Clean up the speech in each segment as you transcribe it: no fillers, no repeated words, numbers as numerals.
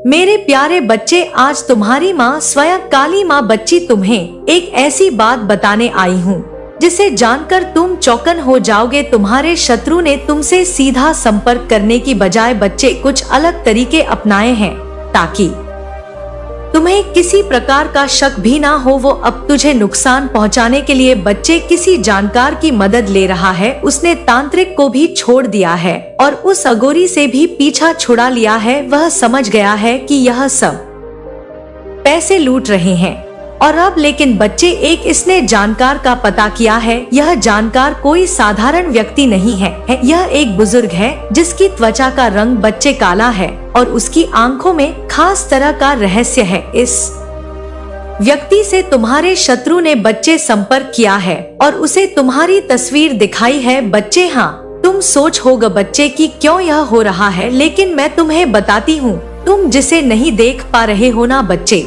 मेरे प्यारे बच्चे, आज तुम्हारी माँ स्वयं काली माँ बच्ची तुम्हें एक ऐसी बात बताने आई हूँ जिसे जानकर तुम चौकन हो जाओगे। तुम्हारे शत्रु ने तुमसे सीधा संपर्क करने की बजाय बच्चे कुछ अलग तरीके अपनाए हैं ताकि तुम्हें किसी प्रकार का शक भी ना हो। वो अब तुझे नुकसान पहुंचाने के लिए बच्चे किसी जानकार की मदद ले रहा है। उसने तांत्रिक को भी छोड़ दिया है और उस अगोरी से भी पीछा छुड़ा लिया है। वह समझ गया है कि यह सब पैसे लूट रहे हैं और अब लेकिन बच्चे एक इसने जानकार का पता किया है। यह जानकार कोई साधारण व्यक्ति नहीं है, यह एक बुजुर्ग है जिसकी त्वचा का रंग बच्चे काला है और उसकी आंखों में खास तरह का रहस्य है। इस व्यक्ति से तुम्हारे शत्रु ने बच्चे संपर्क किया है और उसे तुम्हारी तस्वीर दिखाई है। बच्चे, हाँ, तुम सोच होगा बच्चे कि क्यों यह हो रहा है, लेकिन मैं तुम्हें बताती हूँ। तुम जिसे नहीं देख पा रहे हो ना बच्चे,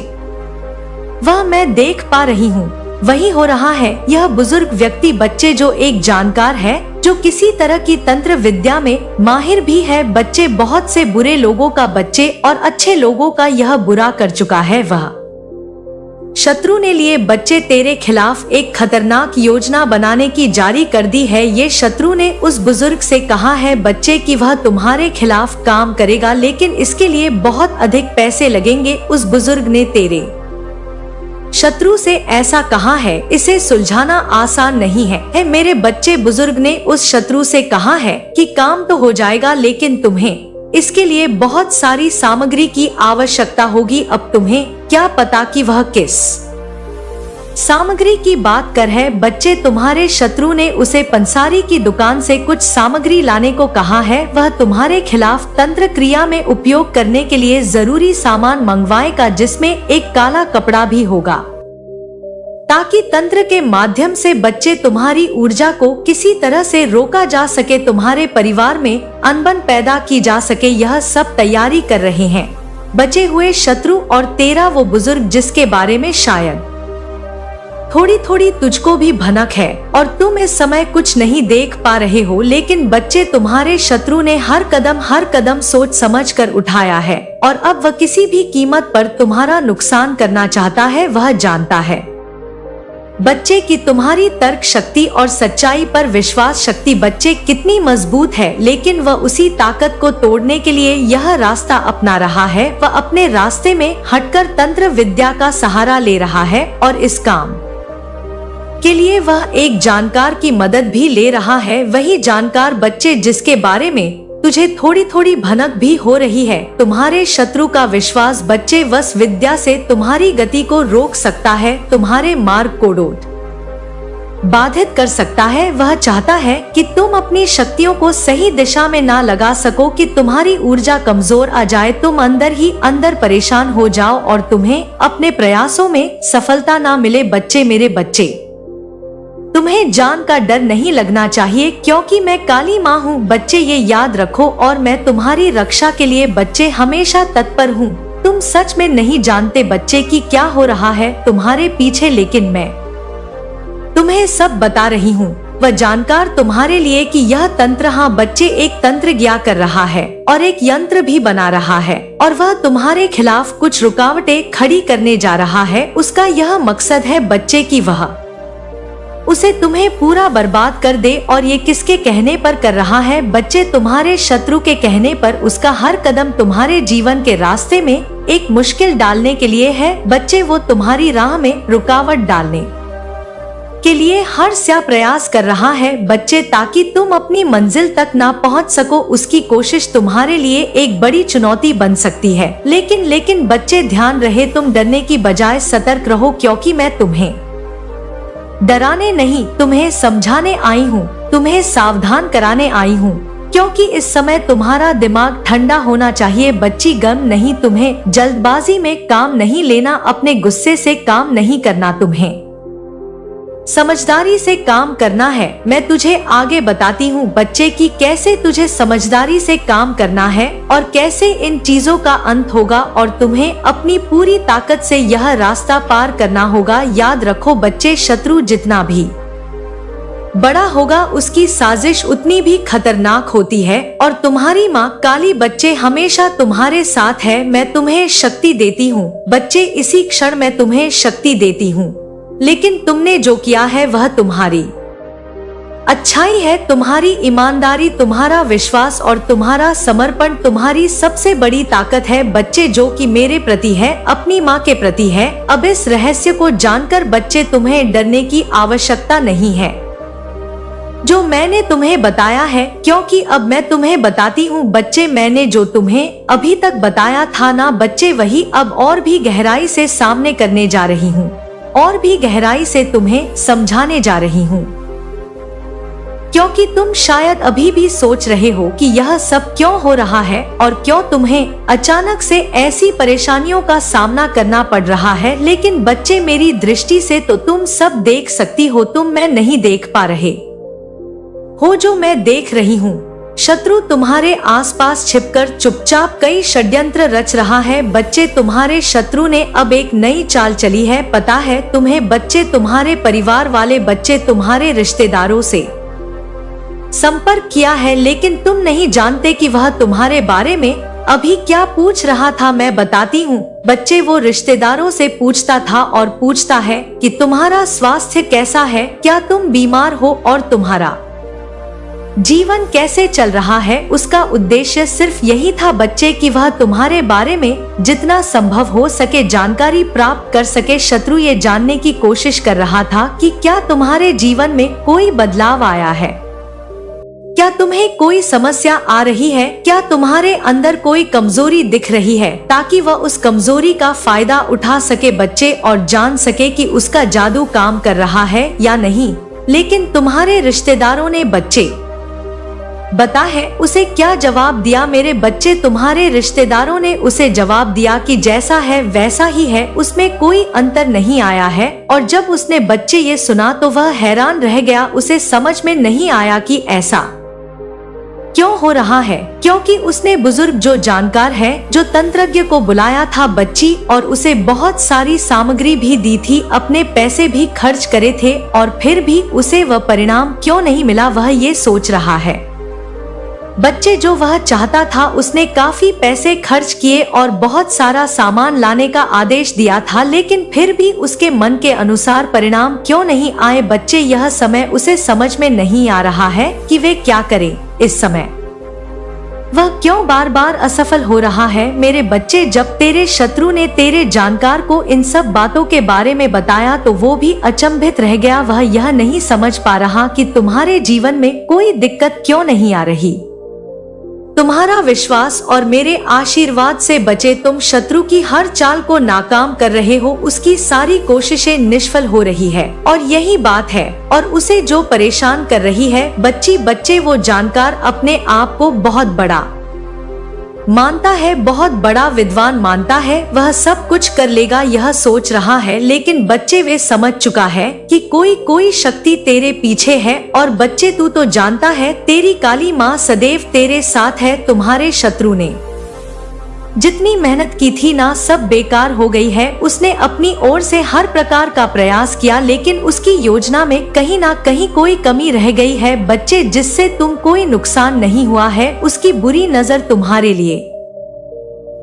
वह मैं देख पा रही हूँ। वही हो रहा है। यह बुजुर्ग व्यक्ति बच्चे जो एक जानकार है, जो किसी तरह की तंत्र विद्या में माहिर भी है। बच्चे बहुत से बुरे लोगों का बच्चे और अच्छे लोगों का यह बुरा कर चुका है। वह शत्रु ने लिए बच्चे तेरे खिलाफ एक खतरनाक योजना बनाने की जारी कर दी है। ये शत्रु ने उस बुजुर्ग से कहा है बच्चे कि वह तुम्हारे खिलाफ काम करेगा, लेकिन इसके लिए बहुत अधिक पैसे लगेंगे। उस बुजुर्ग ने तेरे शत्रु से ऐसा कहा है। इसे सुलझाना आसान नहीं है मेरे बच्चे। बुजुर्ग ने उस शत्रु से कहा है कि काम तो हो जाएगा, लेकिन तुम्हें इसके लिए बहुत सारी सामग्री की आवश्यकता होगी। अब तुम्हें क्या पता कि वह किस सामग्री की बात कर है बच्चे। तुम्हारे शत्रु ने उसे पंसारी की दुकान से कुछ सामग्री लाने को कहा है। वह तुम्हारे खिलाफ तंत्र क्रिया में उपयोग करने के लिए जरूरी सामान मंगवाएगा, जिसमें एक काला कपड़ा भी होगा, ताकि तंत्र के माध्यम से बच्चे तुम्हारी ऊर्जा को किसी तरह से रोका जा सके, तुम्हारे परिवार में अनबन पैदा की जा सके। यह सब तैयारी कर रहे हैं बचे हुए शत्रु और तेरा वो बुजुर्ग जिसके बारे में शायद थोड़ी थोड़ी तुझको भी भनक है और तुम इस समय कुछ नहीं देख पा रहे हो। लेकिन बच्चे, तुम्हारे शत्रु ने हर कदम सोच समझ कर उठाया है और अब वह किसी भी कीमत पर तुम्हारा नुकसान करना चाहता है। वह जानता है बच्चे की तुम्हारी तर्क शक्ति और सच्चाई पर विश्वास शक्ति बच्चे कितनी मजबूत है, लेकिन वह उसी ताकत को तोड़ने के लिए यह रास्ता अपना रहा है। वह अपने रास्ते में हटकर तंत्र विद्या का सहारा ले रहा है और इस काम के लिए वह एक जानकार की मदद भी ले रहा है। वही जानकार बच्चे जिसके बारे में तुझे थोड़ी थोड़ी भनक भी हो रही है। तुम्हारे शत्रु का विश्वास बच्चे वश विद्या से तुम्हारी गति को रोक सकता है, तुम्हारे मार्ग को बाधित कर सकता है। वह चाहता है कि तुम अपनी शक्तियों को सही दिशा में ना लगा सको, कि तुम्हारी ऊर्जा कमजोर आ जाए, तुम अंदर ही अंदर परेशान हो जाओ और तुम्हें अपने प्रयासों में सफलता ना मिले। बच्चे, मेरे बच्चे, तुम्हें जान का डर नहीं लगना चाहिए, क्योंकि मैं काली माँ हूँ। बच्चे, ये याद रखो और मैं तुम्हारी रक्षा के लिए बच्चे हमेशा तत्पर हूँ। तुम सच में नहीं जानते बच्चे कि क्या हो रहा है तुम्हारे पीछे, लेकिन मैं तुम्हें सब बता रही हूँ। वह जानकार तुम्हारे लिए कि यह तंत्र, हाँ बच्चे, एक तंत्र ज्ञा कर रहा है और एक यंत्र भी बना रहा है और वह तुम्हारे खिलाफ कुछ रुकावटें खड़ी करने जा रहा है। उसका यह मकसद है बच्चे की वह उसे तुम्हें पूरा बर्बाद कर दे। और ये किसके कहने पर कर रहा है बच्चे? तुम्हारे शत्रु के कहने पर। उसका हर कदम तुम्हारे जीवन के रास्ते में एक मुश्किल डालने के लिए है बच्चे। वो तुम्हारी राह में रुकावट डालने के लिए हर सा प्रयास कर रहा है बच्चे, ताकि तुम अपनी मंजिल तक ना पहुंच सको। उसकी कोशिश तुम्हारे लिए एक बड़ी चुनौती बन सकती है। लेकिन बच्चे, ध्यान रहे, तुम डरने की बजाय सतर्क रहो, क्योंकि मैं तुम्हें डराने नहीं, तुम्हें समझाने आई हूँ, तुम्हें सावधान कराने आई हूँ, क्योंकि इस समय तुम्हारा दिमाग ठंडा होना चाहिए। बच्ची, गम नहीं, तुम्हें जल्दबाजी में काम नहीं लेना, अपने गुस्से से काम नहीं करना, तुम्हें समझदारी से काम करना है। मैं तुझे आगे बताती हूँ बच्चे की कैसे तुझे समझदारी से काम करना है और कैसे इन चीजों का अंत होगा, और तुम्हें अपनी पूरी ताकत से यह रास्ता पार करना होगा। याद रखो बच्चे, शत्रु जितना भी बड़ा होगा उसकी साजिश उतनी भी खतरनाक होती है। और तुम्हारी माँ काली बच्चे हमेशा तुम्हारे साथ है। मैं तुम्हें शक्ति देती हूँ बच्चे, इसी क्षण मैं तुम्हें शक्ति देती हूँ। लेकिन तुमने जो किया है वह तुम्हारी अच्छाई है, तुम्हारी ईमानदारी, तुम्हारा विश्वास और तुम्हारा समर्पण तुम्हारी सबसे बड़ी ताकत है बच्चे, जो कि मेरे प्रति है, अपनी माँ के प्रति है। अब इस रहस्य को जानकर बच्चे तुम्हें डरने की आवश्यकता नहीं है जो मैंने तुम्हें बताया है, क्योंकि अब मैं तुम्हें बताती हूँ बच्चे। मैंने जो तुम्हें अभी तक बताया था ना बच्चे, वही अब और भी गहराई से सामने करने जा रही हूँ, और भी गहराई से तुम्हें समझाने जा रही हूँ। क्योंकि तुम शायद अभी भी सोच रहे हो कि यह सब क्यों हो रहा है और क्यों तुम्हें अचानक से ऐसी परेशानियों का सामना करना पड़ रहा है। लेकिन बच्चे, मेरी दृष्टि से तो तुम सब देख सकती हो, तुम मैं नहीं देख पा रहे हो जो मैं देख रही हूँ। शत्रु तुम्हारे आसपास छिपकर चुपचाप कई षड्यंत्र रच रहा है बच्चे। तुम्हारे शत्रु ने अब एक नई चाल चली है, पता है तुम्हें बच्चे। तुम्हारे परिवार वाले बच्चे तुम्हारे रिश्तेदारों से संपर्क किया है, लेकिन तुम नहीं जानते कि वह तुम्हारे बारे में अभी क्या पूछ रहा था। मैं बताती हूँ बच्चे, वो रिश्तेदारों से पूछता था और पूछता है कि तुम्हारा स्वास्थ्य कैसा है, क्या तुम बीमार हो और तुम्हारा जीवन कैसे चल रहा है। उसका उद्देश्य सिर्फ यही था बच्चे कि वह तुम्हारे बारे में जितना संभव हो सके जानकारी प्राप्त कर सके। शत्रु ये जानने की कोशिश कर रहा था कि क्या तुम्हारे जीवन में कोई बदलाव आया है, क्या तुम्हें कोई समस्या आ रही है, क्या तुम्हारे अंदर कोई कमजोरी दिख रही है, ताकि वह उस कमजोरी का फायदा उठा सके बच्चे और जान सके कि उसका जादू काम कर रहा है या नहीं। लेकिन तुम्हारे रिश्तेदारों ने बच्चे बता है उसे क्या जवाब दिया मेरे बच्चे। तुम्हारे रिश्तेदारों ने उसे जवाब दिया कि जैसा है वैसा ही है, उसमें कोई अंतर नहीं आया है। और जब उसने बच्चे ये सुना तो वह हैरान रह गया, उसे समझ में नहीं आया कि ऐसा क्यों हो रहा है, क्योंकि उसने बुजुर्ग जो जानकार है, जो तंत्रज्ञ को बुलाया था बच्ची, और उसे बहुत सारी सामग्री भी दी थी, अपने पैसे भी खर्च करे थे, और फिर भी उसे वह परिणाम क्यों नहीं मिला, वह ये सोच रहा है बच्चे। जो वह चाहता था उसने काफी पैसे खर्च किए और बहुत सारा सामान लाने का आदेश दिया था, लेकिन फिर भी उसके मन के अनुसार परिणाम क्यों नहीं आए बच्चे। यह समय उसे समझ में नहीं आ रहा है कि वे क्या करे। इस समय वह क्यों बार बार असफल हो रहा है मेरे बच्चे। जब तेरे शत्रु ने तेरे जानकार को इन सब बातों के बारे में बताया तो वो भी अचंभित रह गया। वह यह नहीं समझ पा रहा कि तुम्हारे जीवन में कोई दिक्कत क्यों नहीं आ रही। तुम्हारा विश्वास और मेरे आशीर्वाद से बचे तुम शत्रु की हर चाल को नाकाम कर रहे हो, उसकी सारी कोशिशें निष्फल हो रही है, और यही बात है और उसे जो परेशान कर रही है बच्चे वो जानकार अपने आप को बहुत बड़ा मानता है, बहुत बड़ा विद्वान मानता है, वह सब कुछ कर लेगा यह सोच रहा है। लेकिन बच्चे वे समझ चुका है कि कोई शक्ति तेरे पीछे है, और बच्चे तू तो जानता है तेरी काली माँ सदैव तेरे साथ है। तुम्हारे शत्रु ने जितनी मेहनत की थी ना सब बेकार हो गई है। उसने अपनी ओर से हर प्रकार का प्रयास किया, लेकिन उसकी योजना में कहीं ना कहीं कोई कमी रह गई है बच्चे, जिससे तुम कोई नुकसान नहीं हुआ है। उसकी बुरी नजर तुम्हारे लिए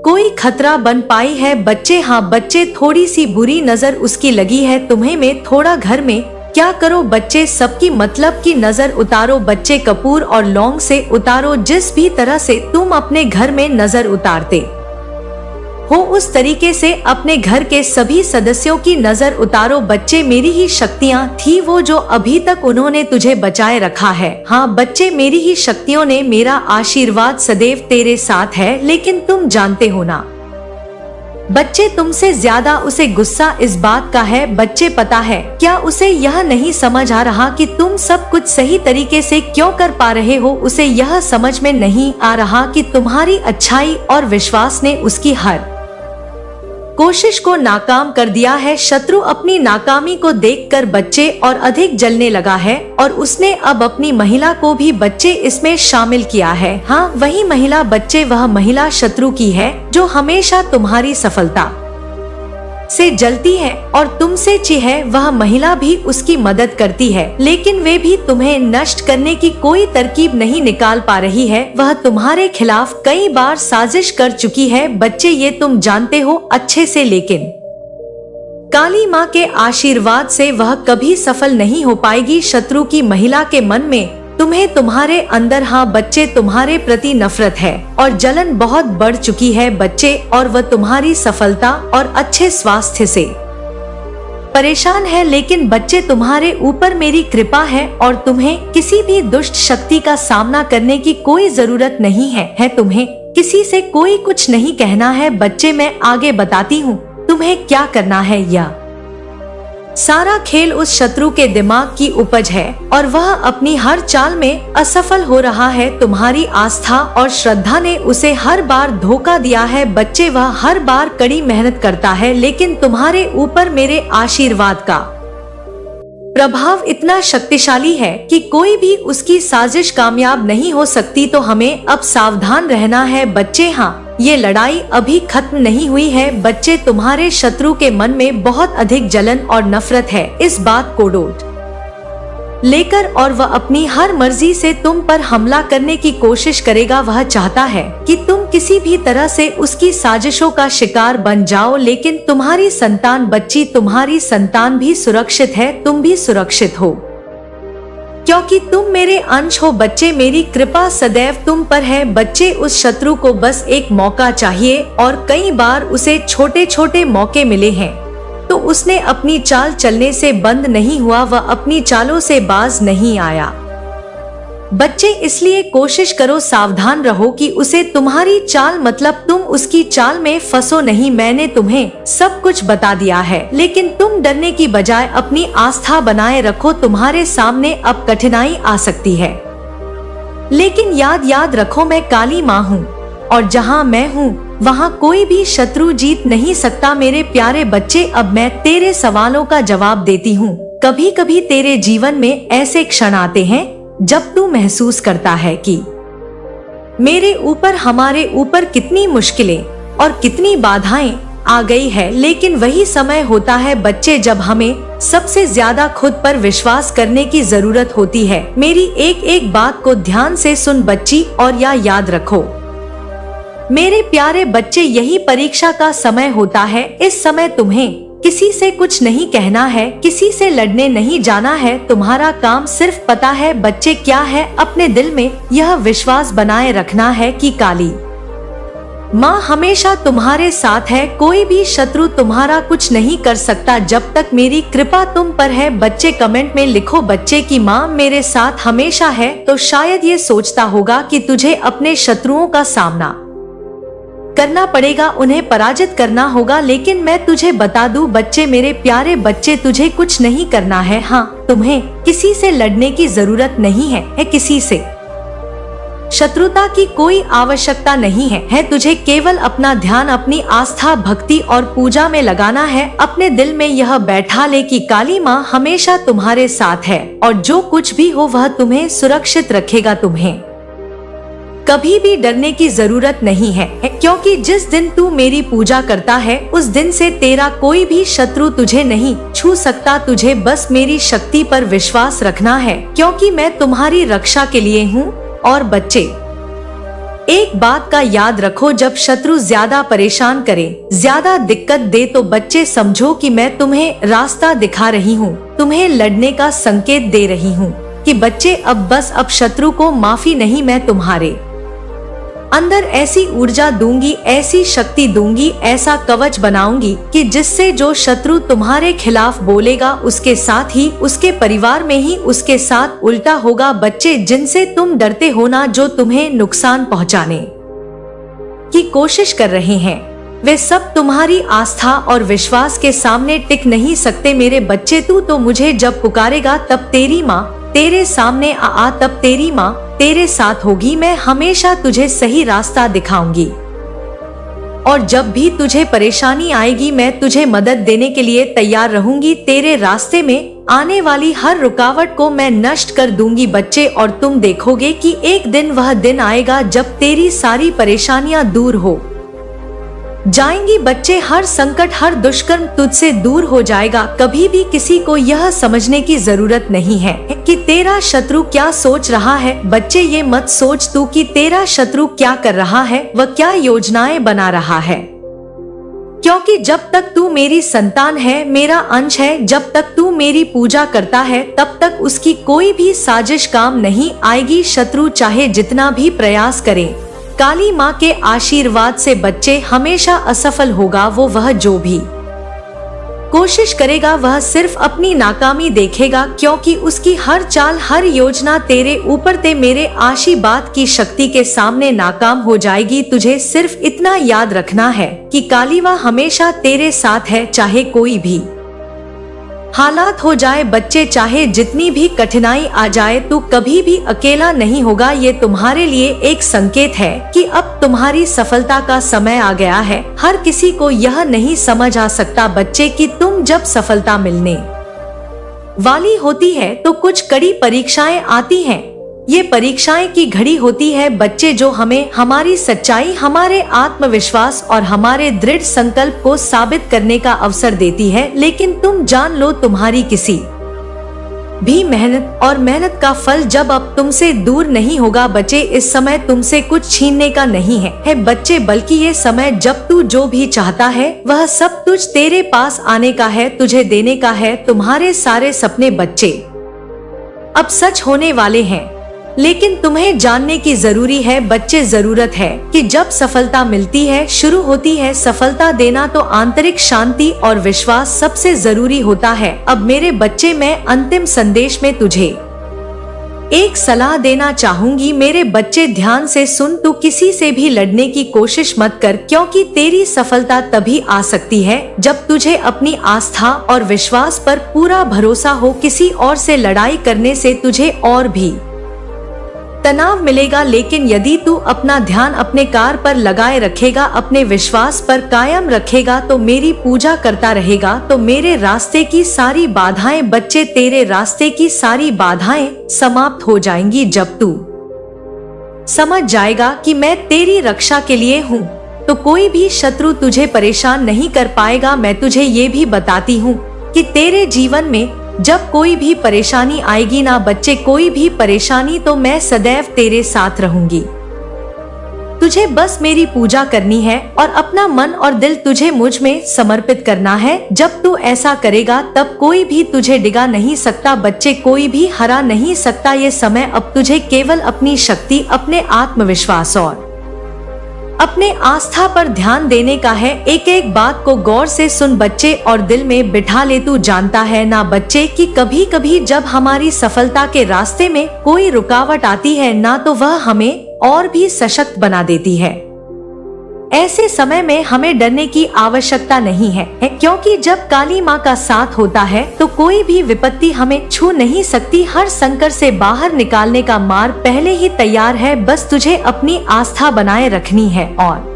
कोई खतरा बन पाई है बच्चे। हाँ बच्चे, थोड़ी सी बुरी नजर उसकी लगी है तुम्हें में। थोड़ा घर में क्या करो बच्चे, सबकी मतलब की नजर उतारो बच्चे। कपूर और लौंग से उतारो, जिस भी तरह से तुम अपने घर में नजर उतारते हो उस तरीके से अपने घर के सभी सदस्यों की नजर उतारो बच्चे। मेरी ही शक्तियाँ थी वो जो अभी तक उन्होंने तुझे बचाए रखा है। हाँ बच्चे, मेरी ही शक्तियों ने, मेरा आशीर्वाद सदैव तेरे साथ है। लेकिन तुम जानते हो ना बच्चे, तुमसे ज्यादा उसे गुस्सा इस बात का है बच्चे। पता है क्या उसे यह नहीं समझ आ रहा कि तुम सब कुछ सही तरीके से क्यों कर पा रहे हो। उसे यह समझ में नहीं आ रहा कि तुम्हारी अच्छाई और विश्वास ने उसकी हर कोशिश को नाकाम कर दिया है। शत्रु अपनी नाकामी को देखकर बच्चे और अधिक जलने लगा है, और उसने अब अपनी महिला को भी बच्चे इसमें शामिल किया है। हाँ वही महिला बच्चे, वह महिला शत्रु की है जो हमेशा तुम्हारी सफलता से जलती है और तुमसे ची है, वह महिला भी उसकी मदद करती है, लेकिन वे भी तुम्हें नष्ट करने की कोई तरकीब नहीं निकाल पा रही है। वह तुम्हारे खिलाफ कई बार साजिश कर चुकी है बच्चे, ये तुम जानते हो अच्छे से, लेकिन काली माँ के आशीर्वाद से वह कभी सफल नहीं हो पाएगी। शत्रु की महिला के मन में तुम्हें तुम्हारे अंदर, हाँ बच्चे, तुम्हारे प्रति नफरत है और जलन बहुत बढ़ चुकी है बच्चे, और वह तुम्हारी सफलता और अच्छे स्वास्थ्य से परेशान है। लेकिन बच्चे, तुम्हारे ऊपर मेरी कृपा है और तुम्हें किसी भी दुष्ट शक्ति का सामना करने की कोई जरूरत नहीं है। तुम्हें किसी से कोई कुछ नहीं कहना है बच्चे, मैं आगे बताती हूँ तुम्हें क्या करना है। यह सारा खेल उस शत्रु के दिमाग की उपज है और वह अपनी हर चाल में असफल हो रहा है। तुम्हारी आस्था और श्रद्धा ने उसे हर बार धोखा दिया है बच्चे, वह हर बार कड़ी मेहनत करता है, लेकिन तुम्हारे ऊपर मेरे आशीर्वाद का प्रभाव इतना शक्तिशाली है कि कोई भी उसकी साजिश कामयाब नहीं हो सकती। तो हमें अब सावधान रहना है बच्चे। हाँ, ये लड़ाई अभी खत्म नहीं हुई है बच्चे, तुम्हारे शत्रु के मन में बहुत अधिक जलन और नफरत है इस बात को डोट लेकर, और वह अपनी हर मर्जी से तुम पर हमला करने की कोशिश करेगा। वह चाहता है कि तुम किसी भी तरह से उसकी साजिशों का शिकार बन जाओ, लेकिन तुम्हारी संतान बच्ची, तुम्हारी संतान भी सुरक्षित है, तुम भी सुरक्षित हो क्योंकि तुम मेरे अंश हो बच्चे। मेरी कृपा सदैव तुम पर है बच्चे। उस शत्रु को बस एक मौका चाहिए और कई बार उसे छोटे छोटे मौके मिले हैं, तो उसने अपनी चाल चलने से बंद नहीं हुआ, वह अपनी चालों से बाज नहीं आया बच्चे। इसलिए कोशिश करो, सावधान रहो कि उसे तुम्हारी चाल, मतलब तुम उसकी चाल में फंसो नहीं। मैंने तुम्हें सब कुछ बता दिया है, लेकिन तुम डरने की बजाय अपनी आस्था बनाए रखो। तुम्हारे सामने अब कठिनाई आ सकती है, लेकिन याद रखो, मैं काली माँ हूँ और जहाँ मैं हूँ वहाँ कोई भी शत्रु जीत नहीं सकता। मेरे प्यारे बच्चे, अब मैं तेरे सवालों का जवाब देती हूँ। कभी कभी तेरे जीवन में ऐसे क्षण आते हैं जब तू महसूस करता है कि मेरे ऊपर, हमारे ऊपर कितनी मुश्किलें और कितनी बाधाएं आ गई है, लेकिन वही समय होता है बच्चे जब हमें सबसे ज्यादा खुद पर विश्वास करने की जरूरत होती है। मेरी एक एक बात को ध्यान से सुन बच्ची, और याद रखो मेरे प्यारे बच्चे, यही परीक्षा का समय होता है। इस समय तुम्हें किसी से कुछ नहीं कहना है, किसी से लड़ने नहीं जाना है। तुम्हारा काम सिर्फ पता है बच्चे क्या है, अपने दिल में यह विश्वास बनाए रखना है कि काली माँ हमेशा तुम्हारे साथ है। कोई भी शत्रु तुम्हारा कुछ नहीं कर सकता जब तक मेरी कृपा तुम पर है बच्चे। कमेंट में लिखो बच्चे की माँ मेरे साथ हमेशा है, तो शायद ये सोचता होगा कि तुझे अपने शत्रुओं का सामना करना पड़ेगा, उन्हें पराजित करना होगा। लेकिन मैं तुझे बता दूं बच्चे, मेरे प्यारे बच्चे, तुझे कुछ नहीं करना है। हाँ, तुम्हें किसी से लड़ने की जरूरत नहीं है, किसी से शत्रुता की कोई आवश्यकता नहीं है। तुझे केवल अपना ध्यान, अपनी आस्था, भक्ति और पूजा में लगाना है। अपने दिल में यह बैठा ले कि काली माँ हमेशा तुम्हारे साथ है और जो कुछ भी हो वह तुम्हें सुरक्षित रखेगा। तुम्हें कभी भी डरने की जरूरत नहीं है, क्योंकि जिस दिन तू मेरी पूजा करता है उस दिन से तेरा कोई भी शत्रु तुझे नहीं छू सकता। तुझे बस मेरी शक्ति पर विश्वास रखना है, क्योंकि मैं तुम्हारी रक्षा के लिए हूँ। और बच्चे, एक बात का याद रखो, जब शत्रु ज्यादा परेशान करे, ज्यादा दिक्कत दे, तो बच्चे समझो कि मैं तुम्हें रास्ता दिखा रही हूँ, तुम्हें लड़ने का संकेत दे रही हूँ कि बच्चे अब शत्रु को माफी नहीं, मैं तुम्हारे अंदर ऐसी ऊर्जा दूंगी, ऐसी शक्ति दूंगी, ऐसा कवच बनाऊंगी कि जिससे जो शत्रु तुम्हारे खिलाफ बोलेगा उसके साथ ही उसके परिवार में ही उसके साथ उल्टा होगा। बच्चे, जिनसे तुम डरते हो ना, जो तुम्हें नुकसान पहुंचाने की कोशिश कर रहे हैं, वे सब तुम्हारी आस्था और विश्वास के सामने टिक नहीं सकते। मेरे बच्चे, तू तो मुझे जब पुकारेगा तब तेरी माँ तेरे सामने तब तेरी माँ तेरे साथ होगी। मैं हमेशा तुझे सही रास्ता दिखाऊंगी और जब भी तुझे परेशानी आएगी मैं तुझे मदद देने के लिए तैयार रहूंगी। तेरे रास्ते में आने वाली हर रुकावट को मैं नष्ट कर दूंगी बच्चे, और तुम देखोगे कि एक दिन वह दिन आएगा जब तेरी सारी परेशानियां दूर हो जाएंगी बच्चे। हर संकट, हर दुष्कर्म तुझसे दूर हो जाएगा। कभी भी किसी को यह समझने की जरूरत नहीं है कि तेरा शत्रु क्या सोच रहा है। बच्चे ये मत सोच तू कि तेरा शत्रु क्या कर रहा है, वह क्या योजनाएं बना रहा है, क्योंकि जब तक तू मेरी संतान है, मेरा अंश है, जब तक तू मेरी पूजा करता है, तब तक उसकी कोई भी साजिश काम नहीं आएगी। शत्रु चाहे जितना भी प्रयास करे, काली माँ के आशीर्वाद से बच्चे हमेशा असफल होगा। वह जो भी कोशिश करेगा वह सिर्फ अपनी नाकामी देखेगा, क्योंकि उसकी हर चाल, हर योजना तेरे ऊपर ते मेरे आशीर्वाद की शक्ति के सामने नाकाम हो जाएगी। तुझे सिर्फ इतना याद रखना है कि काली माँ हमेशा तेरे साथ है, चाहे कोई भी हालात हो जाए बच्चे, चाहे जितनी भी कठिनाई आ जाए, तू कभी भी अकेला नहीं होगा। ये तुम्हारे लिए एक संकेत है कि अब तुम्हारी सफलता का समय आ गया है। हर किसी को यह नहीं समझ आ सकता बच्चे कि तुम जब सफलता मिलने वाली होती है तो कुछ कड़ी परीक्षाएं आती हैं। ये परीक्षाएं की घड़ी होती है बच्चे, जो हमें हमारी सच्चाई, हमारे आत्मविश्वास और हमारे दृढ़ संकल्प को साबित करने का अवसर देती है। लेकिन तुम जान लो, तुम्हारी किसी भी मेहनत का फल जब अब तुमसे दूर नहीं होगा बच्चे। इस समय तुमसे कुछ छीनने का नहीं है बच्चे, बल्कि ये समय जब तू जो भी चाहता है वह सब तुझ तेरे पास आने का है, तुझे देने का है। तुम्हारे सारे सपने बच्चे अब सच होने वाले हैं, लेकिन तुम्हें जानने की जरूरी है बच्चे, जरूरत है कि जब सफलता मिलती है, शुरू होती है सफलता देना, तो आंतरिक शांति और विश्वास सबसे जरूरी होता है। अब मेरे बच्चे, मैं अंतिम संदेश में तुझे एक सलाह देना चाहूंगी। मेरे बच्चे ध्यान से सुन, तू किसी से भी लड़ने की कोशिश मत कर, क्योंकि तेरी सफलता तभी आ सकती है जब तुझे अपनी आस्था और विश्वास पर पूरा भरोसा हो। किसी और से लड़ाई करने से तुझे और भी तनाव मिलेगा, लेकिन यदि तू अपना ध्यान अपने कार्य पर लगाए रखेगा, अपने विश्वास पर कायम रखेगा, तो मेरी पूजा करता रहेगा, तो मेरे रास्ते की सारी बाधाएं बच्चे, तेरे रास्ते की सारी बाधाएं समाप्त हो जाएंगी। जब तू समझ जाएगा कि मैं तेरी रक्षा के लिए हूँ, तो कोई भी शत्रु तुझे परेशान नहीं कर पाएगा। मैं तुझे ये भी बताती हूँ कि तेरे जीवन में जब कोई भी परेशानी आएगी ना बच्चे, कोई भी परेशानी, तो मैं सदैव तेरे साथ रहूंगी। तुझे बस मेरी पूजा करनी है और अपना मन और दिल तुझे मुझ में समर्पित करना है। जब तू ऐसा करेगा तब कोई भी तुझे डिगा नहीं सकता बच्चे, कोई भी हरा नहीं सकता। ये समय अब तुझे केवल अपनी शक्ति, अपने आत्मविश्वास और अपने आस्था पर ध्यान देने का है। एक एक बात को गौर से सुन बच्चे और दिल में बिठा ले। तू जानता है ना बच्चे कि कभी कभी जब हमारी सफलता के रास्ते में कोई रुकावट आती है ना, तो वह हमें और भी सशक्त बना देती है। ऐसे समय में हमें डरने की आवश्यकता नहीं है, क्योंकि जब काली माँ का साथ होता है तो कोई भी विपत्ति हमें छू नहीं सकती। हर संकट से बाहर निकालने का मार्ग पहले ही तैयार है, बस तुझे अपनी आस्था बनाए रखनी है और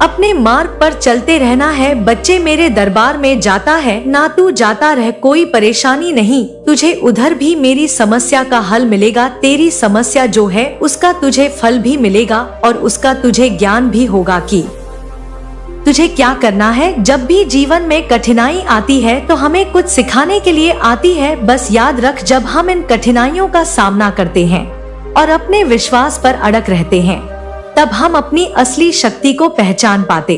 अपने मार्ग पर चलते रहना है बच्चे। मेरे दरबार में जाता है ना, तू जाता रह, कोई परेशानी नहीं, तुझे उधर भी मेरी समस्या का हल मिलेगा। तेरी समस्या जो है उसका तुझे फल भी मिलेगा और उसका तुझे ज्ञान भी होगा कि तुझे क्या करना है। जब भी जीवन में कठिनाई आती है तो हमें कुछ सिखाने के लिए आती है। बस याद रख, जब हम इन कठिनाइयों का सामना करते हैं और अपने विश्वास पर अड़क रहते हैं, तब हम अपनी असली शक्ति को पहचान पाते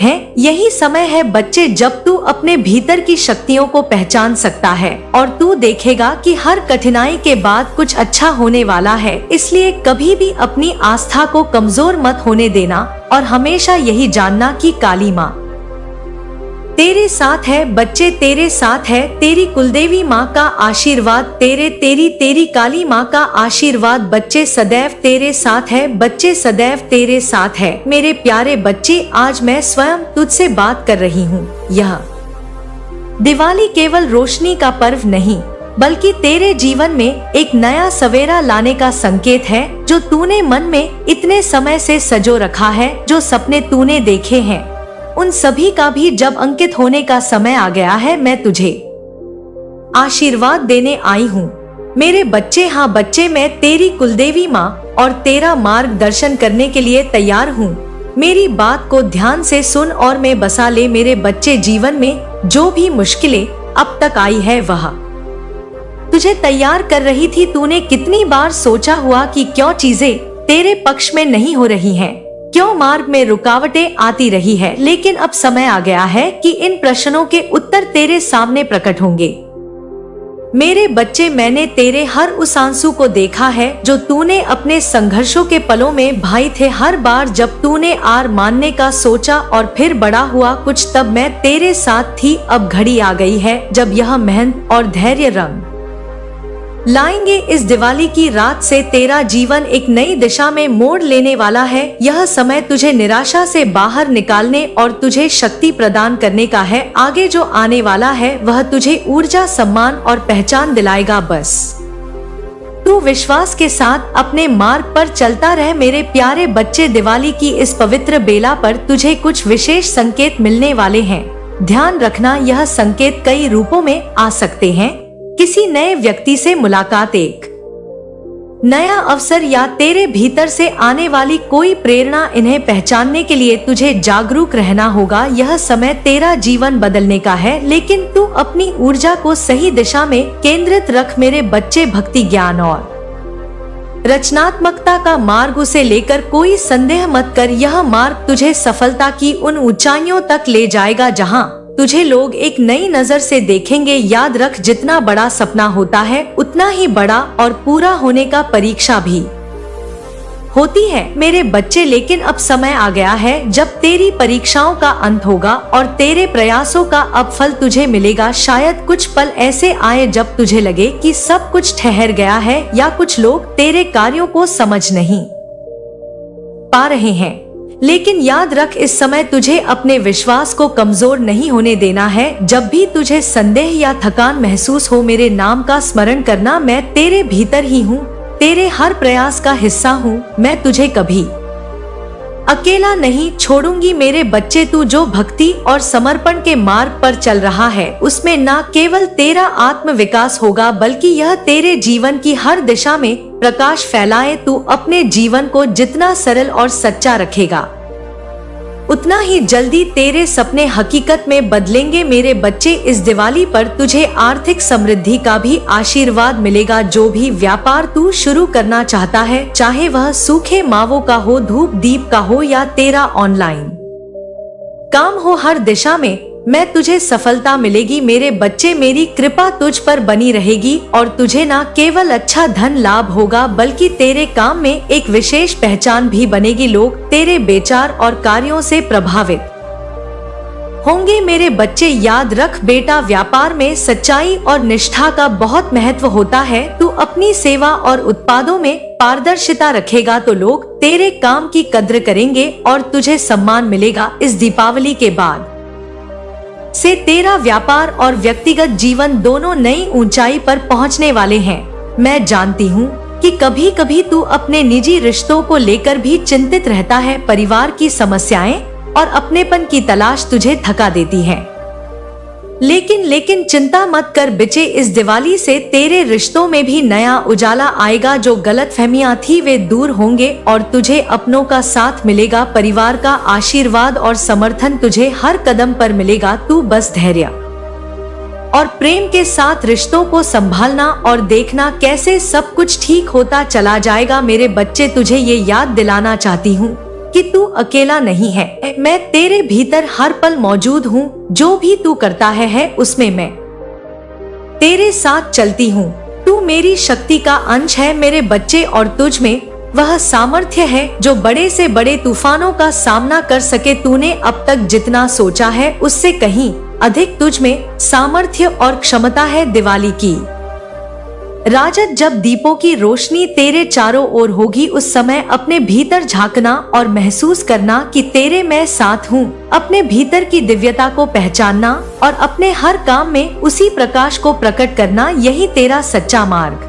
हैं। यही समय है बच्चे जब तू अपने भीतर की शक्तियों को पहचान सकता है और तू देखेगा कि हर कठिनाई के बाद कुछ अच्छा होने वाला है। इसलिए कभी भी अपनी आस्था को कमजोर मत होने देना और हमेशा यही जानना कि काली माँ तेरे साथ है बच्चे, तेरे साथ है। तेरी कुलदेवी माँ का आशीर्वाद, तेरी काली माँ का आशीर्वाद बच्चे सदैव तेरे साथ है। बच्चे सदैव तेरे साथ है। मेरे प्यारे बच्चे, आज मैं स्वयं तुझसे बात कर रही हूँ। यह दिवाली केवल रोशनी का पर्व नहीं, बल्कि तेरे जीवन में एक नया सवेरा लाने का संकेत है। जो तूने मन में इतने समय से सजो रखा है, जो सपने तूने देखे हैं, उन सभी का भी जब अंकित होने का समय आ गया है। मैं तुझे आशीर्वाद देने आई हूँ मेरे बच्चे। हाँ बच्चे, मैं तेरी कुलदेवी माँ और तेरा मार्गदर्शन करने के लिए तैयार हूँ। मेरी बात को ध्यान से सुन और में बसा ले। मेरे बच्चे, जीवन में जो भी मुश्किलें अब तक आई है वह तुझे तैयार कर रही थी। तूने कितनी बार सोचा हुआ कि क्यों चीजें तेरे पक्ष में नहीं हो रही हैं, क्यों मार्ग में रुकावटें आती रही है, लेकिन अब समय आ गया है कि इन प्रश्नों के उत्तर तेरे सामने प्रकट होंगे। मेरे बच्चे, मैंने तेरे हर उस आंसू को देखा है जो तूने अपने संघर्षों के पलों में बहाए थे। हर बार जब तूने हार मानने का सोचा और फिर बड़ा हुआ कुछ, तब मैं तेरे साथ थी। अब घड़ी आ गई है जब यह मेहनत और धैर्य रंग लाएंगे। इस दिवाली की रात से तेरा जीवन एक नई दिशा में मोड़ लेने वाला है। यह समय तुझे निराशा से बाहर निकालने और तुझे शक्ति प्रदान करने का है। आगे जो आने वाला है वह तुझे ऊर्जा, सम्मान और पहचान दिलाएगा। बस तू विश्वास के साथ अपने मार्ग पर चलता रह। मेरे प्यारे बच्चे, दिवाली की इस पवित्र बेला पर तुझे कुछ विशेष संकेत मिलने वाले हैं। ध्यान रखना, यह संकेत कई रूपों में आ सकते हैं। किसी नए व्यक्ति से मुलाकात, एक नया अवसर या तेरे भीतर से आने वाली कोई प्रेरणा। इन्हें पहचानने के लिए तुझे जागरूक रहना होगा। यह समय तेरा जीवन बदलने का है, लेकिन तू अपनी ऊर्जा को सही दिशा में केंद्रित रख। मेरे बच्चे, भक्ति, ज्ञान और रचनात्मकता का मार्ग उसे लेकर कोई संदेह मत कर। यह मार्ग तुझे सफलता की उन ऊंचाइयों तक ले जाएगा जहां तुझे लोग एक नई नजर से देखेंगे। याद रख, जितना बड़ा सपना होता है उतना ही बड़ा और पूरा होने का परीक्षा भी होती है मेरे बच्चे। लेकिन अब समय आ गया है जब तेरी परीक्षाओं का अंत होगा और तेरे प्रयासों का अब फल तुझे मिलेगा। शायद कुछ पल ऐसे आए जब तुझे लगे कि सब कुछ ठहर गया है, या कुछ लोग तेरे कार्यों को समझ नहीं पा रहे हैं। लेकिन याद रख, इस समय तुझे अपने विश्वास को कमजोर नहीं होने देना है। जब भी तुझे संदेह या थकान महसूस हो, मेरे नाम का स्मरण करना। मैं तेरे भीतर ही हूँ, तेरे हर प्रयास का हिस्सा हूँ। मैं तुझे कभी अकेला नहीं छोड़ूंगी। मेरे बच्चे, तू जो भक्ति और समर्पण के मार्ग पर चल रहा है उसमें न केवल तेरा आत्म विकास होगा, बल्कि यह तेरे जीवन की हर दिशा में प्रकाश फैलाए। तू अपने जीवन को जितना सरल और सच्चा रखेगा, उतना ही जल्दी तेरे सपने हकीकत में बदलेंगे। मेरे बच्चे, इस दिवाली पर तुझे आर्थिक समृद्धि का भी आशीर्वाद मिलेगा। जो भी व्यापार तू शुरू करना चाहता है, चाहे वह सूखे मावों का हो, धूप दीप का हो या तेरा ऑनलाइन काम हो, हर दिशा में मैं तुझे सफलता मिलेगी। मेरे बच्चे, मेरी कृपा तुझ पर बनी रहेगी और तुझे न केवल अच्छा धन लाभ होगा, बल्कि तेरे काम में एक विशेष पहचान भी बनेगी। लोग तेरे विचार और कार्यों से प्रभावित होंगे। मेरे बच्चे, याद रख बेटा, व्यापार में सच्चाई और निष्ठा का बहुत महत्व होता है। तू अपनी सेवा और उत्पादों में पारदर्शिता रखेगा तो लोग तेरे काम की कद्र करेंगे और तुझे सम्मान मिलेगा। इस दीपावली के बाद से तेरा व्यापार और व्यक्तिगत जीवन दोनों नई ऊंचाई पर पहुंचने वाले हैं। मैं जानती हूँ कि कभी कभी तू अपने निजी रिश्तों को लेकर भी चिंतित रहता है। परिवार की समस्याएं और अपनेपन की तलाश तुझे थका देती है, लेकिन चिंता मत कर बिचे। इस दिवाली से तेरे रिश्तों में भी नया उजाला आएगा। जो गलतफहमियां थी वे दूर होंगे और तुझे अपनों का साथ मिलेगा। परिवार का आशीर्वाद और समर्थन तुझे हर कदम पर मिलेगा। तू बस धैर्य और प्रेम के साथ रिश्तों को संभालना और देखना कैसे सब कुछ ठीक होता चला जाएगा। मेरे बच्चे, तुझे ये याद दिलाना चाहती हूँ कि तू अकेला नहीं है। मैं तेरे भीतर हर पल मौजूद हूँ। जो भी तू करता है उसमें मैं तेरे साथ चलती हूँ। तू मेरी शक्ति का अंश है मेरे बच्चे, और तुझ में वह सामर्थ्य है जो बड़े से बड़े तूफानों का सामना कर सके। तूने अब तक जितना सोचा है उससे कहीं अधिक तुझ में सामर्थ्य और क्षमता है। दिवाली की राजत जब दीपों की रोशनी तेरे चारों ओर होगी, उस समय अपने भीतर झांकना और महसूस करना कि तेरे मैं साथ हूँ। अपने भीतर की दिव्यता को पहचानना और अपने हर काम में उसी प्रकाश को प्रकट करना, यही तेरा सच्चा मार्ग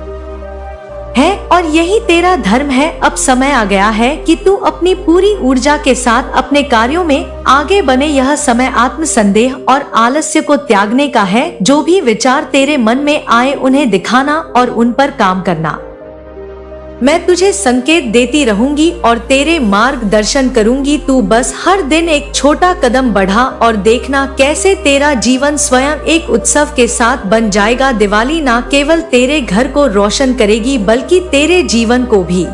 है और यही तेरा धर्म है। अब समय आ गया है कि तू अपनी पूरी ऊर्जा के साथ अपने कार्यों में आगे बने। यह समय आत्मसंदेह और आलस्य को त्यागने का है। जो भी विचार तेरे मन में आए उन्हें दिखाना और उन पर काम करना मैं तुझे संकेत देती रहूंगी और तेरे मार्गदर्शन करूंगी। तू बस हर दिन एक छोटा कदम बढ़ा और देखना कैसे तेरा जीवन स्वयं एक उत्सव के साथ बन जाएगा। दिवाली ना केवल तेरे घर को रोशन करेगी बल्कि तेरे जीवन को भी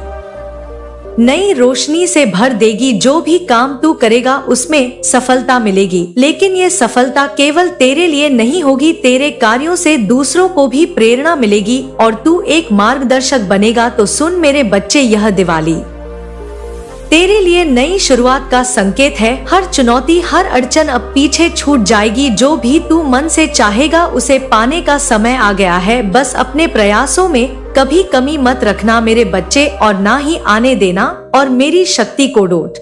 नई रोशनी से भर देगी। जो भी काम तू करेगा उसमें सफलता मिलेगी, लेकिन ये सफलता केवल तेरे लिए नहीं होगी, तेरे कार्यों से दूसरों को भी प्रेरणा मिलेगी और तू एक मार्गदर्शक बनेगा। तो सुन मेरे बच्चे, यह दिवाली तेरे लिए नई शुरुआत का संकेत है। हर चुनौती, हर अड़चन अब पीछे छूट जाएगी। जो भी तू मन से चाहेगा उसे पाने का समय आ गया है। बस अपने प्रयासों में कभी कमी मत रखना मेरे बच्चे, और ना ही आने देना, और मेरी शक्ति को डोट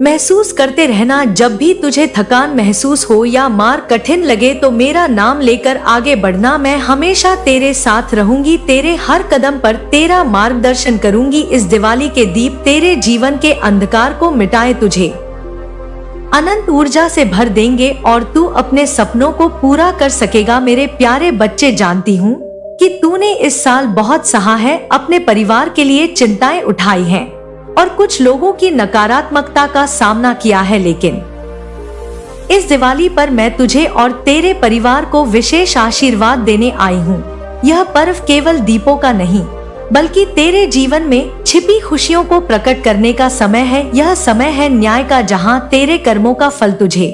महसूस करते रहना। जब भी तुझे थकान महसूस हो या मार्ग कठिन लगे तो मेरा नाम लेकर आगे बढ़ना। मैं हमेशा तेरे साथ रहूंगी, तेरे हर कदम पर तेरा मार्गदर्शन करूंगी। इस दिवाली के दीप तेरे जीवन के अंधकार को मिटाए तुझे अनंत ऊर्जा से भर देंगे और तू अपने सपनों को पूरा कर सकेगा। मेरे प्यारे बच्चे, जानती हूँ कि तूने इस साल बहुत सहा है, अपने परिवार के लिए चिंताएं उठाई हैं और कुछ लोगों की नकारात्मकता का सामना किया है, लेकिन इस दिवाली पर मैं तुझे और तेरे परिवार को विशेष आशीर्वाद देने आई हूँ। यह पर्व केवल दीपों का नहीं बल्कि तेरे जीवन में छिपी खुशियों को प्रकट करने का समय है। यह समय है न्याय का, जहाँ तेरे कर्मों का फल तुझे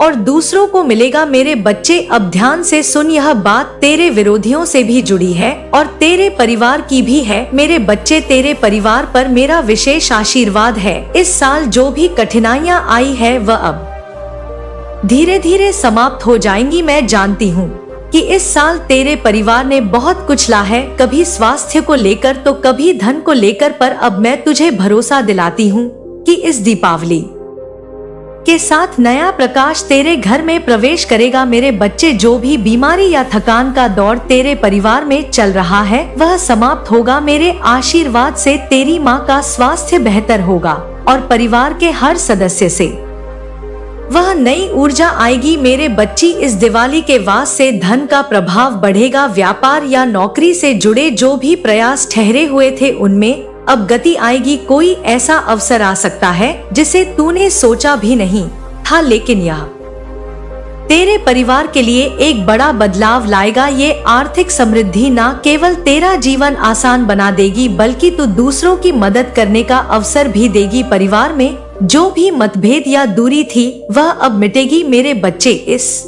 और दूसरों को मिलेगा। मेरे बच्चे, अब ध्यान से सुन, यह बात तेरे विरोधियों से भी जुड़ी है और तेरे परिवार की भी है। मेरे बच्चे, तेरे परिवार पर मेरा विशेष आशीर्वाद है। इस साल जो भी कठिनाइयां आई है वह अब धीरे धीरे समाप्त हो जाएंगी। मैं जानती हूँ कि इस साल तेरे परिवार ने बहुत कुछ ला है, कभी स्वास्थ्य को लेकर तो कभी धन को लेकर, पर अब मैं तुझे भरोसा दिलाती हूँ कि इस दीपावली के साथ नया प्रकाश तेरे घर में प्रवेश करेगा। मेरे बच्चे, जो भी बीमारी या थकान का दौर तेरे परिवार में चल रहा है वह समाप्त होगा। मेरे आशीर्वाद से तेरी माँ का स्वास्थ्य बेहतर होगा और परिवार के हर सदस्य से वह नई ऊर्जा आएगी। मेरे बच्ची, इस दिवाली के वास से धन का प्रभाव बढ़ेगा। व्यापार या नौकरी से जुड़े जो भी प्रयास ठहरे हुए थे उनमें अब गति आएगी। कोई ऐसा अवसर आ सकता है जिसे तूने सोचा भी नहीं था, लेकिन यह तेरे परिवार के लिए एक बड़ा बदलाव लाएगा। ये आर्थिक समृद्धि ना केवल तेरा जीवन आसान बना देगी बल्कि तू दूसरों की मदद करने का अवसर भी देगी। परिवार में जो भी मतभेद या दूरी थी वह अब मिटेगी। मेरे बच्चे, इस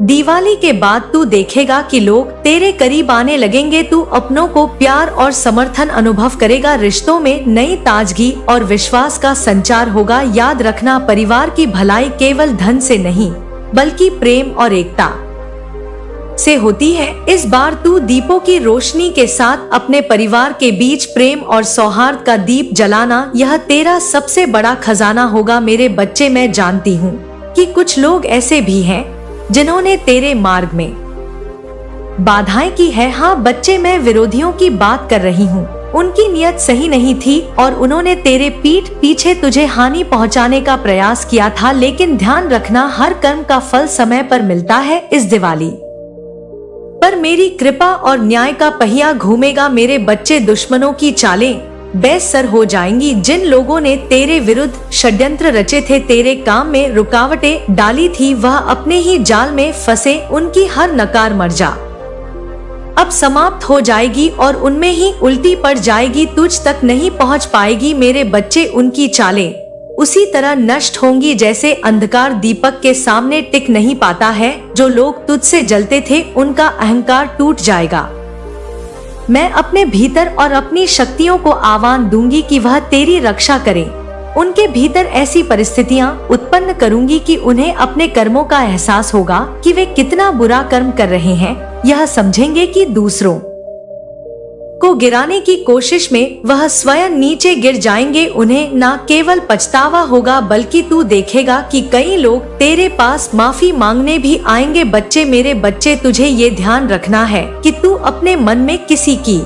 दिवाली के बाद तू देखेगा कि लोग तेरे करीब आने लगेंगे। तू अपनों को प्यार और समर्थन अनुभव करेगा। रिश्तों में नई ताजगी और विश्वास का संचार होगा। याद रखना, परिवार की भलाई केवल धन से नहीं बल्कि प्रेम और एकता से होती है। इस बार तू दीपों की रोशनी के साथ अपने परिवार के बीच प्रेम और सौहार्द का दीप जलाना, यह तेरा सबसे बड़ा खजाना होगा। मेरे बच्चे, मैं जानती हूँ कि कुछ लोग ऐसे भी हैं जिन्होंने तेरे मार्ग में बाधाएं की है। हाँ बच्चे, मैं विरोधियों की बात कर रही हूँ। उनकी नियत सही नहीं थी और उन्होंने तेरे पीठ पीछे तुझे हानि पहुँचाने का प्रयास किया था, लेकिन ध्यान रखना, हर कर्म का फल समय पर मिलता है। इस दिवाली पर मेरी कृपा और न्याय का पहिया घूमेगा। मेरे बच्चे, दुश्मनों की चालें बेसर हो जाएंगी। जिन लोगों ने तेरे विरुद्ध षड्यंत्र रचे थे, तेरे काम में रुकावटें डाली थी, वह अपने ही जाल में फंसे। उनकी हर नकार मर जा अब समाप्त हो जाएगी और उनमें ही उल्टी पड़ जाएगी, तुझ तक नहीं पहुंच पाएगी। मेरे बच्चे, उनकी चालें उसी तरह नष्ट होंगी जैसे अंधकार दीपक के सामने टिक नहीं पाता है। जो लोग तुझसे जलते थे उनका अहंकार टूट जाएगा। मैं अपने भीतर और अपनी शक्तियों को आह्वान दूंगी कि वह तेरी रक्षा करें। उनके भीतर ऐसी परिस्थितियां उत्पन्न करूंगी कि उन्हें अपने कर्मों का एहसास होगा कि वे कितना बुरा कर्म कर रहे हैं। यह समझेंगे कि दूसरों को गिराने की कोशिश में वह स्वयं नीचे गिर जाएंगे। उन्हें न केवल पछतावा होगा बल्कि तू देखेगा कि कई लोग तेरे पास माफी मांगने भी आएंगे। बच्चे, मेरे बच्चे, तुझे ये ध्यान रखना है कि तू अपने मन में किसी की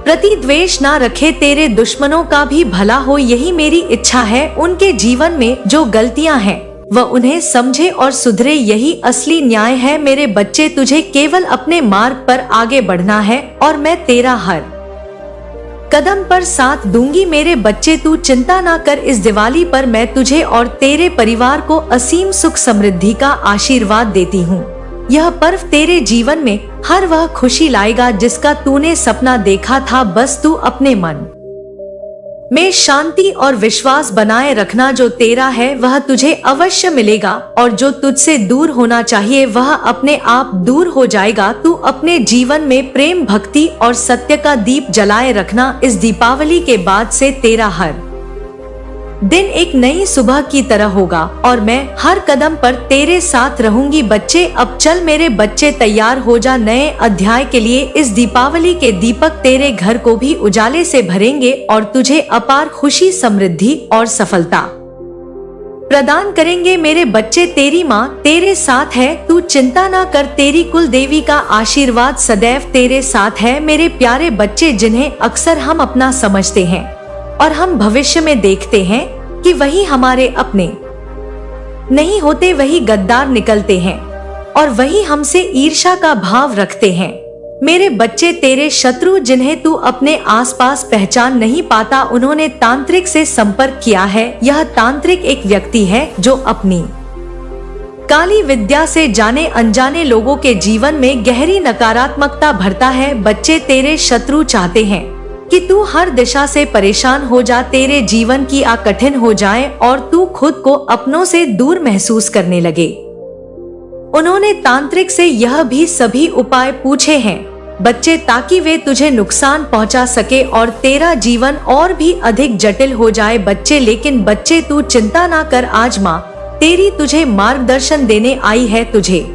प्रति द्वेष ना रखे। तेरे दुश्मनों का भी भला हो, यही मेरी इच्छा है। उनके जीवन में जो गलतियां हैं वह उन्हें समझे और सुधरे, यही असली न्याय है। मेरे बच्चे, तुझे केवल अपने मार्ग पर आगे बढ़ना है और मैं तेरा हर कदम पर साथ दूंगी। मेरे बच्चे, तू चिंता ना कर। इस दिवाली पर मैं तुझे और तेरे परिवार को असीम सुख समृद्धि का आशीर्वाद देती हूँ। यह पर्व तेरे जीवन में हर वह खुशी लाएगा जिसका तूने सपना देखा था। बस तू अपने मन में शांति और विश्वास बनाए रखना। जो तेरा है वह तुझे अवश्य मिलेगा और जो तुझसे दूर होना चाहिए वह अपने आप दूर हो जाएगा। तू अपने जीवन में प्रेम, भक्ति और सत्य का दीप जलाए रखना। इस दीपावली के बाद से तेरा हर दिन एक नई सुबह की तरह होगा और मैं हर कदम पर तेरे साथ रहूंगी। बच्चे, अब चल मेरे बच्चे, तैयार हो जा नए अध्याय के लिए। इस दीपावली के दीपक तेरे घर को भी उजाले से भरेंगे और तुझे अपार खुशी, समृद्धि और सफलता प्रदान करेंगे। मेरे बच्चे, तेरी माँ तेरे साथ है, तू चिंता ना कर। तेरी कुल देवी का आशीर्वाद सदैव तेरे साथ है। मेरे प्यारे बच्चे, जिन्हें अक्सर हम अपना समझते हैं और हम भविष्य में देखते हैं कि वही हमारे अपने नहीं होते, वही गद्दार निकलते हैं और वही हमसे ईर्ष्या का भाव रखते हैं। मेरे बच्चे, तेरे शत्रु जिन्हें तू अपने आसपास पहचान नहीं पाता, उन्होंने तांत्रिक से संपर्क किया है। यह तांत्रिक एक व्यक्ति है जो अपनी काली विद्या से जाने अनजाने लोगों के जीवन में गहरी नकारात्मकता भरता है। बच्चे, तेरे शत्रु चाहते हैं कि तू हर दिशा से परेशान हो जा, तेरे जीवन की आग कठिन हो जाए और तू खुद को अपनों से दूर महसूस करने लगे। उन्होंने तांत्रिक से यह भी सभी उपाय पूछे हैं बच्चे, ताकि वे तुझे नुकसान पहुंचा सके और तेरा जीवन और भी अधिक जटिल हो जाए। बच्चे, लेकिन बच्चे तू चिंता ना कर, आज माँ तेरी तुझे मार्गदर्शन देने आई है, तुझे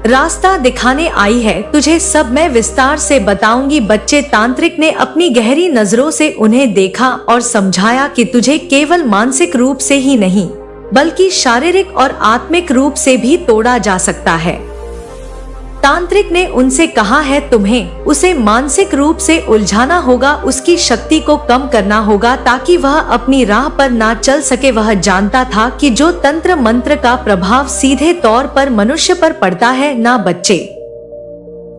रास्ता दिखाने आई है, तुझे सब मैं विस्तार से बताऊंगी। बच्चे, तांत्रिक ने अपनी गहरी नजरों से उन्हें देखा और समझाया कि तुझे केवल मानसिक रूप से ही नहीं बल्कि शारीरिक और आत्मिक रूप से भी तोड़ा जा सकता है। तांत्रिक ने उनसे कहा है, तुम्हें उसे मानसिक रूप से उलझाना होगा, उसकी शक्ति को कम करना होगा ताकि वह अपनी राह पर ना चल सके। वह जानता था कि जो तंत्र मंत्र का प्रभाव सीधे तौर पर मनुष्य पर पड़ता है ना बच्चे,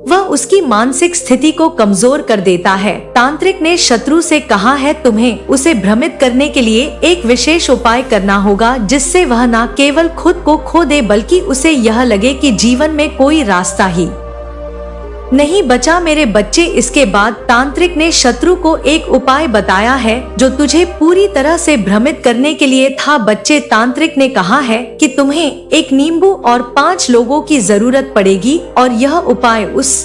वह उसकी मानसिक स्थिति को कमजोर कर देता है। तांत्रिक ने शत्रु से कहा है, तुम्हें उसे भ्रमित करने के लिए एक विशेष उपाय करना होगा जिससे वह न केवल खुद को खो दे बल्कि उसे यह लगे कि जीवन में कोई रास्ता ही नहीं बचा। मेरे बच्चे, इसके बाद तांत्रिक ने शत्रु को एक उपाय बताया है जो तुझे पूरी तरह से भ्रमित करने के लिए था। बच्चे, तांत्रिक ने कहा है कि तुम्हें एक नींबू और 5 लोगों की जरूरत पड़ेगी और यह उपाय उस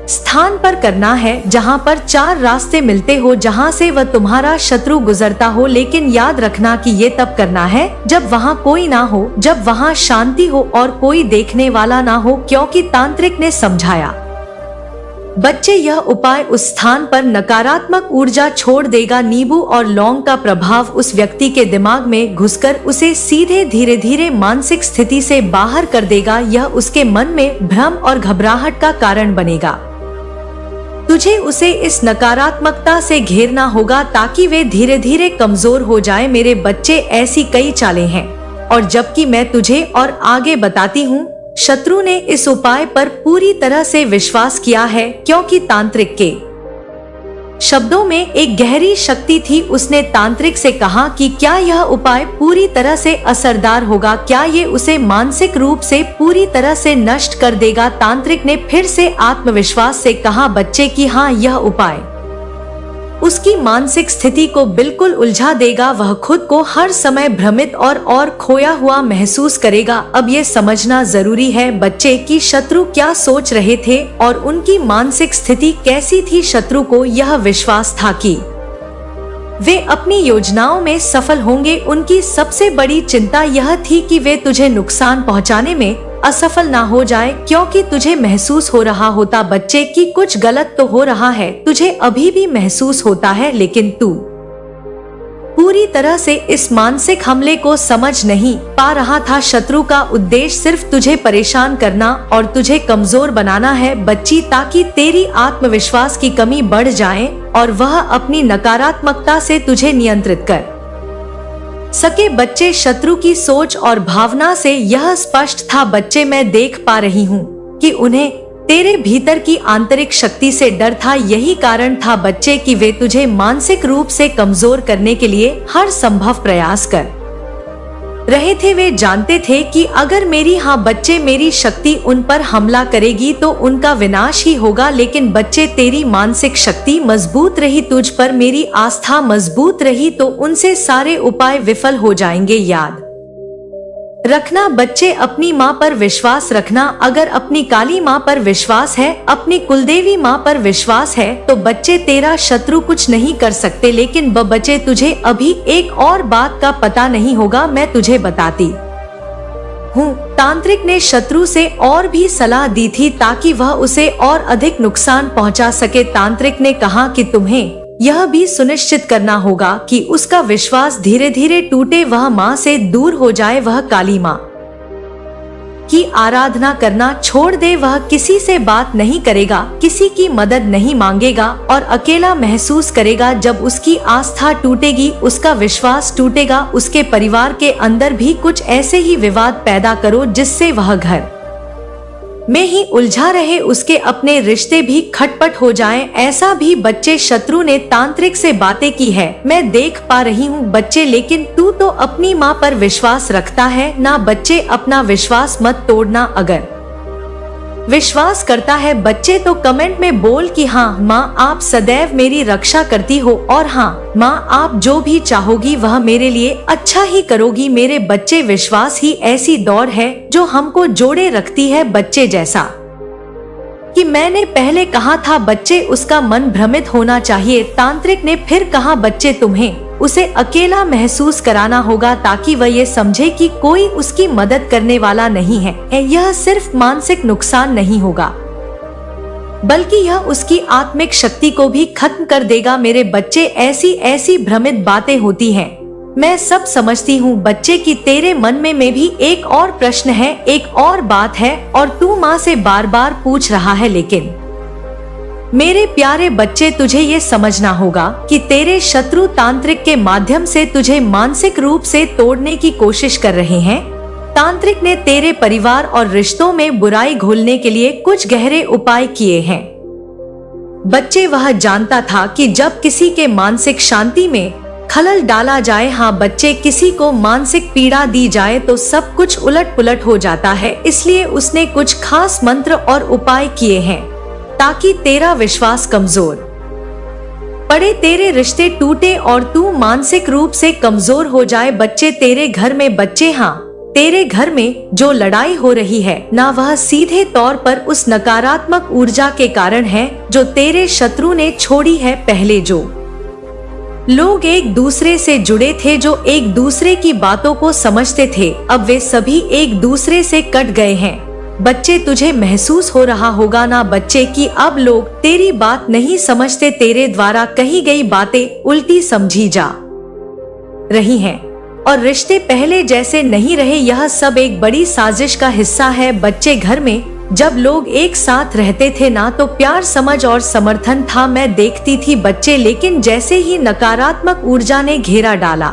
स्थान पर करना है जहां पर 4 रास्ते मिलते हो जहां से वह तुम्हारा शत्रु गुजरता हो। लेकिन याद रखना कि ये तब करना है जब वहां कोई ना हो, जब वहां शांति हो और कोई देखने वाला ना हो, क्योंकि तांत्रिक ने समझाया बच्चे यह उपाय उस स्थान पर नकारात्मक ऊर्जा छोड़ देगा। नींबू और लौंग का प्रभाव उस व्यक्ति के दिमाग में घुसकर उसे सीधे धीरे धीरे मानसिक स्थिति से बाहर कर देगा। यह उसके मन में भ्रम और घबराहट का कारण बनेगा। तुझे उसे इस नकारात्मकता से घेरना होगा ताकि वे धीरे धीरे कमजोर हो जाए। मेरे बच्चे, ऐसी कई चालें हैं और जबकि मैं तुझे और आगे बताती हूँ, शत्रु ने इस उपाय पर पूरी तरह से विश्वास किया है क्योंकि तांत्रिक के शब्दों में एक गहरी शक्ति थी। उसने तांत्रिक से कहा कि क्या यह उपाय पूरी तरह से असरदार होगा, क्या ये उसे मानसिक रूप से पूरी तरह से नष्ट कर देगा। तांत्रिक ने फिर से आत्मविश्वास से कहा बच्चे कि हाँ, यह उपाय उसकी मानसिक स्थिति को बिल्कुल उलझा देगा। वह खुद को हर समय भ्रमित और खोया हुआ महसूस करेगा। अब ये समझना जरूरी है बच्चे कि शत्रु क्या सोच रहे थे और उनकी मानसिक स्थिति कैसी थी। शत्रु को यह विश्वास था कि वे अपनी योजनाओं में सफल होंगे। उनकी सबसे बड़ी चिंता यह थी कि वे तुझे नुकसान पहुंचाने में असफल ना हो जाए, क्योंकि तुझे महसूस हो रहा होता बच्चे कि कुछ गलत तो हो रहा है, तुझे अभी भी महसूस होता है, लेकिन तू पूरी तरह से इस मानसिक हमले को समझ नहीं पा रहा था। शत्रु का उद्देश्य सिर्फ तुझे परेशान करना और तुझे कमजोर बनाना है बच्ची, ताकि तेरी आत्मविश्वास की कमी बढ़ जाए और वह अपनी नकारात्मकता से तुझे नियंत्रित कर सके बच्चे। शत्रु की सोच और भावना से यह स्पष्ट था बच्चे, मैं देख पा रही हूँ कि उन्हें तेरे भीतर की आंतरिक शक्ति से डर था। यही कारण था बच्चे कि वे तुझे मानसिक रूप से कमजोर करने के लिए हर संभव प्रयास कर रहे थे। वे जानते थे कि अगर मेरी शक्ति उन पर हमला करेगी तो उनका विनाश ही होगा। लेकिन बच्चे, तेरी मानसिक शक्ति मजबूत रही, तुझ पर मेरी आस्था मजबूत रही तो उनसे सारे उपाय विफल हो जाएंगे। याद रखना बच्चे, अपनी माँ पर विश्वास रखना। अगर अपनी काली माँ पर विश्वास है, अपनी कुलदेवी माँ पर विश्वास है तो बच्चे तेरा शत्रु कुछ नहीं कर सकते। लेकिन बच्चे, तुझे अभी एक और बात का पता नहीं होगा, मैं तुझे बताती हूँ। तांत्रिक ने शत्रु से और भी सलाह दी थी ताकि वह उसे और अधिक नुकसान पहुँचा सके। तांत्रिक ने कहा कि तुम्हें यह भी सुनिश्चित करना होगा कि उसका विश्वास धीरे धीरे टूटे, वह माँ से दूर हो जाए, वह काली माँ की आराधना करना छोड़ दे। वह किसी से बात नहीं करेगा, किसी की मदद नहीं मांगेगा और अकेला महसूस करेगा। जब उसकी आस्था टूटेगी, उसका विश्वास टूटेगा, उसके परिवार के अंदर भी कुछ ऐसे ही विवाद पैदा करो जिससे वह घर में ही उलझा रहे, उसके अपने रिश्ते भी खटपट हो जाएं। ऐसा भी बच्चे, शत्रु ने तांत्रिक से बातें की है, मैं देख पा रही हूँ बच्चे। लेकिन तू तो अपनी माँ पर विश्वास रखता है ना बच्चे, अपना विश्वास मत तोड़ना। अगर विश्वास करता है बच्चे तो कमेंट में बोल कि हाँ माँ, आप सदैव मेरी रक्षा करती हो और हाँ माँ, आप जो भी चाहोगी वह मेरे लिए अच्छा ही करोगी। मेरे बच्चे, विश्वास ही ऐसी दौड़ है जो हमको जोड़े रखती है बच्चे। जैसा कि मैंने पहले कहा था बच्चे, उसका मन भ्रमित होना चाहिए। तांत्रिक ने फिर कहा बच्चे, तुम्हें उसे अकेला महसूस कराना होगा ताकि वह ये समझे कि कोई उसकी मदद करने वाला नहीं है। यह सिर्फ मानसिक नुकसान नहीं होगा बल्कि यह उसकी आत्मिक शक्ति को भी खत्म कर देगा। मेरे बच्चे, ऐसी ऐसी भ्रमित बातें होती हैं, मैं सब समझती हूँ बच्चे कि तेरे मन में भी एक और प्रश्न है, एक और बात है और तू माँ से बार बार पूछ रहा है। लेकिन मेरे प्यारे बच्चे, तुझे ये समझना होगा कि तेरे शत्रु तांत्रिक के माध्यम से तुझे मानसिक रूप से तोड़ने की कोशिश कर रहे हैं। तांत्रिक ने तेरे परिवार और रिश्तों में बुराई घोलने के लिए कुछ गहरे उपाय किए हैं बच्चे। वह जानता था कि जब किसी के मानसिक शांति में खलल डाला जाए, हाँ बच्चे, किसी को मानसिक पीड़ा दी जाए तो सब कुछ उलट पुलट हो जाता है। इसलिए उसने कुछ खास मंत्र और उपाय किए हैं ताकि तेरा विश्वास कमजोर पड़े, तेरे रिश्ते टूटे और तू मानसिक रूप से कमजोर हो जाए। बच्चे, तेरे घर में बच्चे, हाँ तेरे घर में जो लड़ाई हो रही है ना, वह सीधे तौर पर उस नकारात्मक ऊर्जा के कारण है जो तेरे शत्रु ने छोड़ी है। पहले जो लोग एक दूसरे से जुड़े थे, जो एक दूसरे की बातों को समझते थे, अब वे सभी एक दूसरे से कट गए हैं। बच्चे, तुझे महसूस हो रहा होगा ना बच्चे कि अब लोग तेरी बात नहीं समझते, तेरे द्वारा कही गई बातें उल्टी समझी जा रही हैं और रिश्ते पहले जैसे नहीं रहे। यह सब एक बड़ी साजिश का हिस्सा है बच्चे। घर में जब लोग एक साथ रहते थे ना तो प्यार, समझ और समर्थन था, मैं देखती थी बच्चे। लेकिन जैसे ही नकारात्मक ऊर्जा ने घेरा डाला,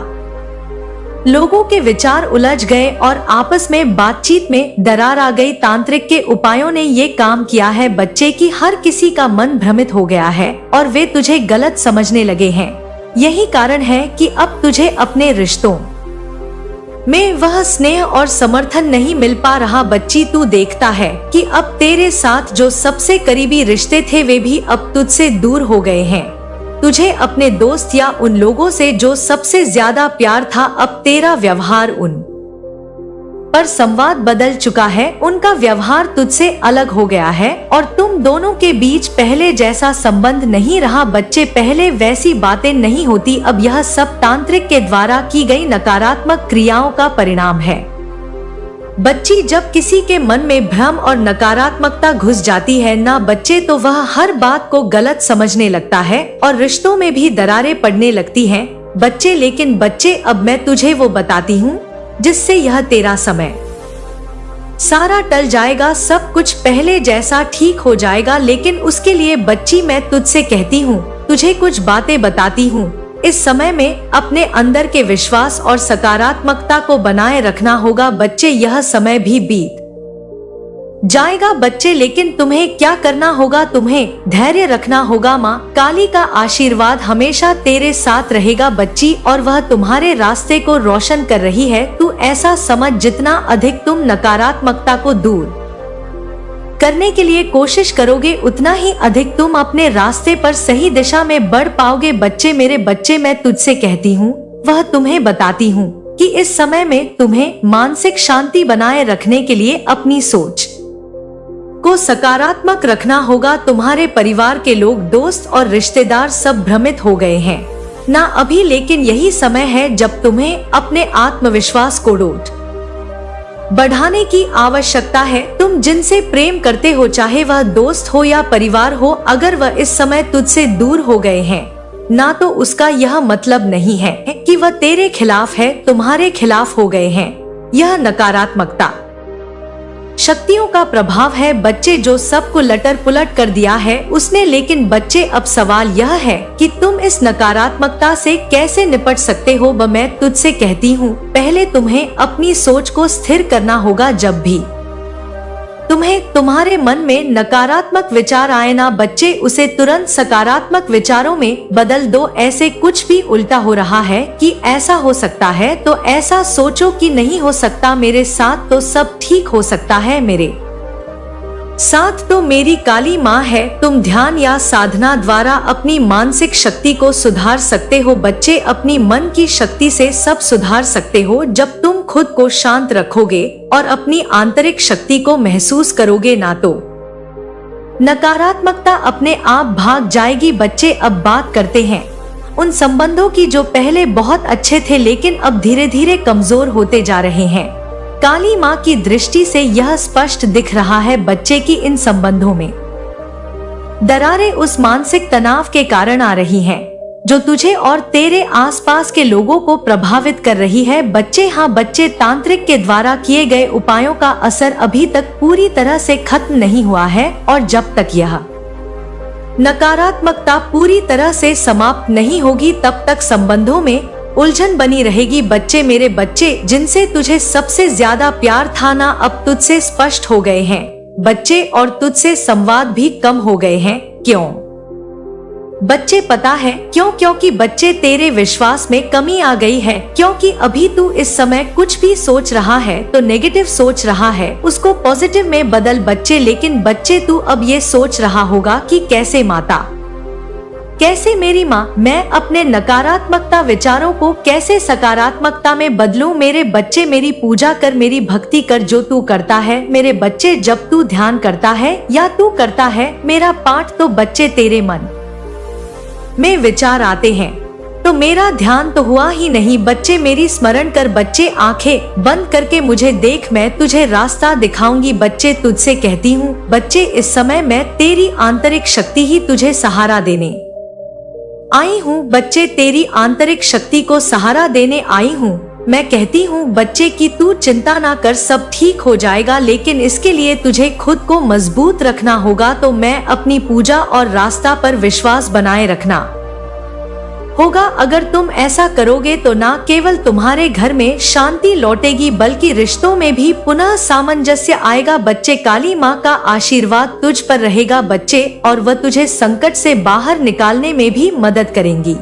लोगों के विचार उलझ गए और आपस में बातचीत में दरार आ गई। तांत्रिक के उपायों ने ये काम किया है बच्चे कि हर किसी का मन भ्रमित हो गया है और वे तुझे गलत समझने लगे हैं। यही कारण है कि अब तुझे अपने रिश्तों में वह स्नेह और समर्थन नहीं मिल पा रहा। बच्ची, तू देखता है कि अब तेरे साथ जो सबसे करीबी रिश्ते थे वे भी अब तुझसे दूर हो गए हैं। तुझे अपने दोस्त या उन लोगों से जो सबसे ज्यादा प्यार था, अब तेरा व्यवहार उन पर संवाद बदल चुका है। उनका व्यवहार तुझसे अलग हो गया है और तुम दोनों के बीच पहले जैसा संबंध नहीं रहा। बच्चे, पहले वैसी बातें नहीं होती, अब यह सब तांत्रिक के द्वारा की गई नकारात्मक क्रियाओं का परिणाम है। बच्ची, जब किसी के मन में भ्रम और नकारात्मकता घुस जाती है ना बच्चे, तो वह हर बात को गलत समझने लगता है और रिश्तों में भी दरारें पड़ने लगती हैं बच्चे। लेकिन बच्चे, अब मैं तुझे वो बताती हूँ जिससे यह तेरा समय सारा टल जाएगा, सब कुछ पहले जैसा ठीक हो जाएगा। लेकिन उसके लिए बच्ची, मैं तुझसे कहती हूँ, तुझे कुछ बातें बताती हूँ इस समय में अपने अंदर के विश्वास और सकारात्मकता को बनाए रखना होगा बच्चे। यह समय भी बीत जाएगा बच्चे, लेकिन तुम्हें क्या करना होगा, तुम्हें धैर्य रखना होगा। माँ काली का आशीर्वाद हमेशा तेरे साथ रहेगा बच्ची, और वह तुम्हारे रास्ते को रोशन कर रही है। तू ऐसा समझ, जितना अधिक तुम नकारात्मकता को दूर करने के लिए कोशिश करोगे, उतना ही अधिक तुम अपने रास्ते पर सही दिशा में बढ़ पाओगे बच्चे। मेरे बच्चे, मैं तुझसे कहती हूँ, वह तुम्हें बताती हूँ कि इस समय में तुम्हें मानसिक शांति बनाए रखने के लिए अपनी सोच को सकारात्मक रखना होगा। तुम्हारे परिवार के लोग, दोस्त और रिश्तेदार सब भ्रमित हो गए हैं ना अभी, लेकिन यही समय है जब तुम्हें अपने आत्मविश्वास को बढ़ाने की आवश्यकता है। तुम जिनसे प्रेम करते हो, चाहे वह दोस्त हो या परिवार हो, अगर वह इस समय तुझसे दूर हो गए हैं ना, तो उसका यह मतलब नहीं है कि वह तेरे खिलाफ है, तुम्हारे खिलाफ हो गए हैं। यह नकारात्मकता शक्तियों का प्रभाव है बच्चे, जो सबको लटर पुलट कर दिया है उसने। लेकिन बच्चे, अब सवाल यह है कि तुम इस नकारात्मकता से कैसे निपट सकते हो। मैं तुझसे कहती हूँ, पहले तुम्हें अपनी सोच को स्थिर करना होगा। जब भी तुम्हें तुम्हारे मन में नकारात्मक विचार आए ना बच्चे, उसे तुरंत सकारात्मक विचारों में बदल दो। ऐसे कुछ भी उल्टा हो रहा है कि ऐसा हो सकता है, तो ऐसा सोचो कि नहीं हो सकता मेरे साथ, तो सब ठीक हो सकता है मेरे साथ, तो मेरी काली माँ है। तुम ध्यान या साधना द्वारा अपनी मानसिक शक्ति को सुधार सकते हो बच्चे। अपनी मन की शक्ति से सब सुधार सकते हो जब तुम खुद को शांत रखोगे और अपनी आंतरिक शक्ति को महसूस करोगे ना, तो नकारात्मकता अपने आप भाग जाएगी बच्चे। अब बात करते हैं उन संबंधों की जो पहले बहुत अच्छे थे लेकिन अब धीरे धीरे कमजोर होते जा रहे हैं। काली माँ की दृष्टि से यह स्पष्ट दिख रहा है बच्चे की इन संबंधों में दरारें उस मानसिक तनाव के कारण आ रही हैं, जो तुझे और तेरे आसपास के लोगों को प्रभावित कर रही है बच्चे। हाँ बच्चे, तांत्रिक के द्वारा किए गए उपायों का असर अभी तक पूरी तरह से खत्म नहीं हुआ है, और जब तक यह नकारात्मकता पूरी तरह से समाप्त नहीं होगी, तब तक संबंधों में उलझन बनी रहेगी बच्चे। मेरे बच्चे, जिनसे तुझे सबसे ज्यादा प्यार था ना, अब तुझसे स्पष्ट हो गए हैं बच्चे, और तुझसे संवाद भी कम हो गए हैं। क्यों बच्चे पता है क्यों? क्योंकि बच्चे तेरे विश्वास में कमी आ गई है। क्योंकि अभी तू इस समय कुछ भी सोच रहा है तो नेगेटिव सोच रहा है, उसको पॉजिटिव में बदल बच्चे। लेकिन बच्चे, तू अब ये सोच रहा होगा कि कैसे माता, कैसे मेरी माँ, मैं अपने नकारात्मकता विचारों को कैसे सकारात्मकता में बदलूं। मेरे बच्चे, मेरी पूजा कर, मेरी भक्ति कर, जो तू करता है मेरे बच्चे। जब तू ध्यान करता है या तू करता है मेरा पाठ, तो बच्चे तेरे मन में विचार आते हैं, तो मेरा ध्यान तो हुआ ही नहीं बच्चे। मेरी स्मरण कर बच्चे, आंखें बंद करके मुझे देख, मैं तुझे रास्ता दिखाऊंगी बच्चे। तुझसे कहती हूँ बच्चे, इस समय मैं तेरी आंतरिक शक्ति ही तुझे सहारा देने आई हूँ बच्चे, तेरी आंतरिक शक्ति को सहारा देने आई हूँ। मैं कहती हूँ बच्चे कि तू चिंता ना कर, सब ठीक हो जाएगा, लेकिन इसके लिए तुझे खुद को मजबूत रखना होगा। तो मैं अपनी पूजा और रास्ता पर विश्वास बनाए रखना होगा। अगर तुम ऐसा करोगे तो न केवल तुम्हारे घर में शांति लौटेगी, बल्कि रिश्तों में भी पुनः सामंजस्य आएगा बच्चे। काली माँ का आशीर्वाद तुझ पर रहेगा बच्चे, और वह तुझे संकट से बाहर निकालने में भी मदद करेंगी।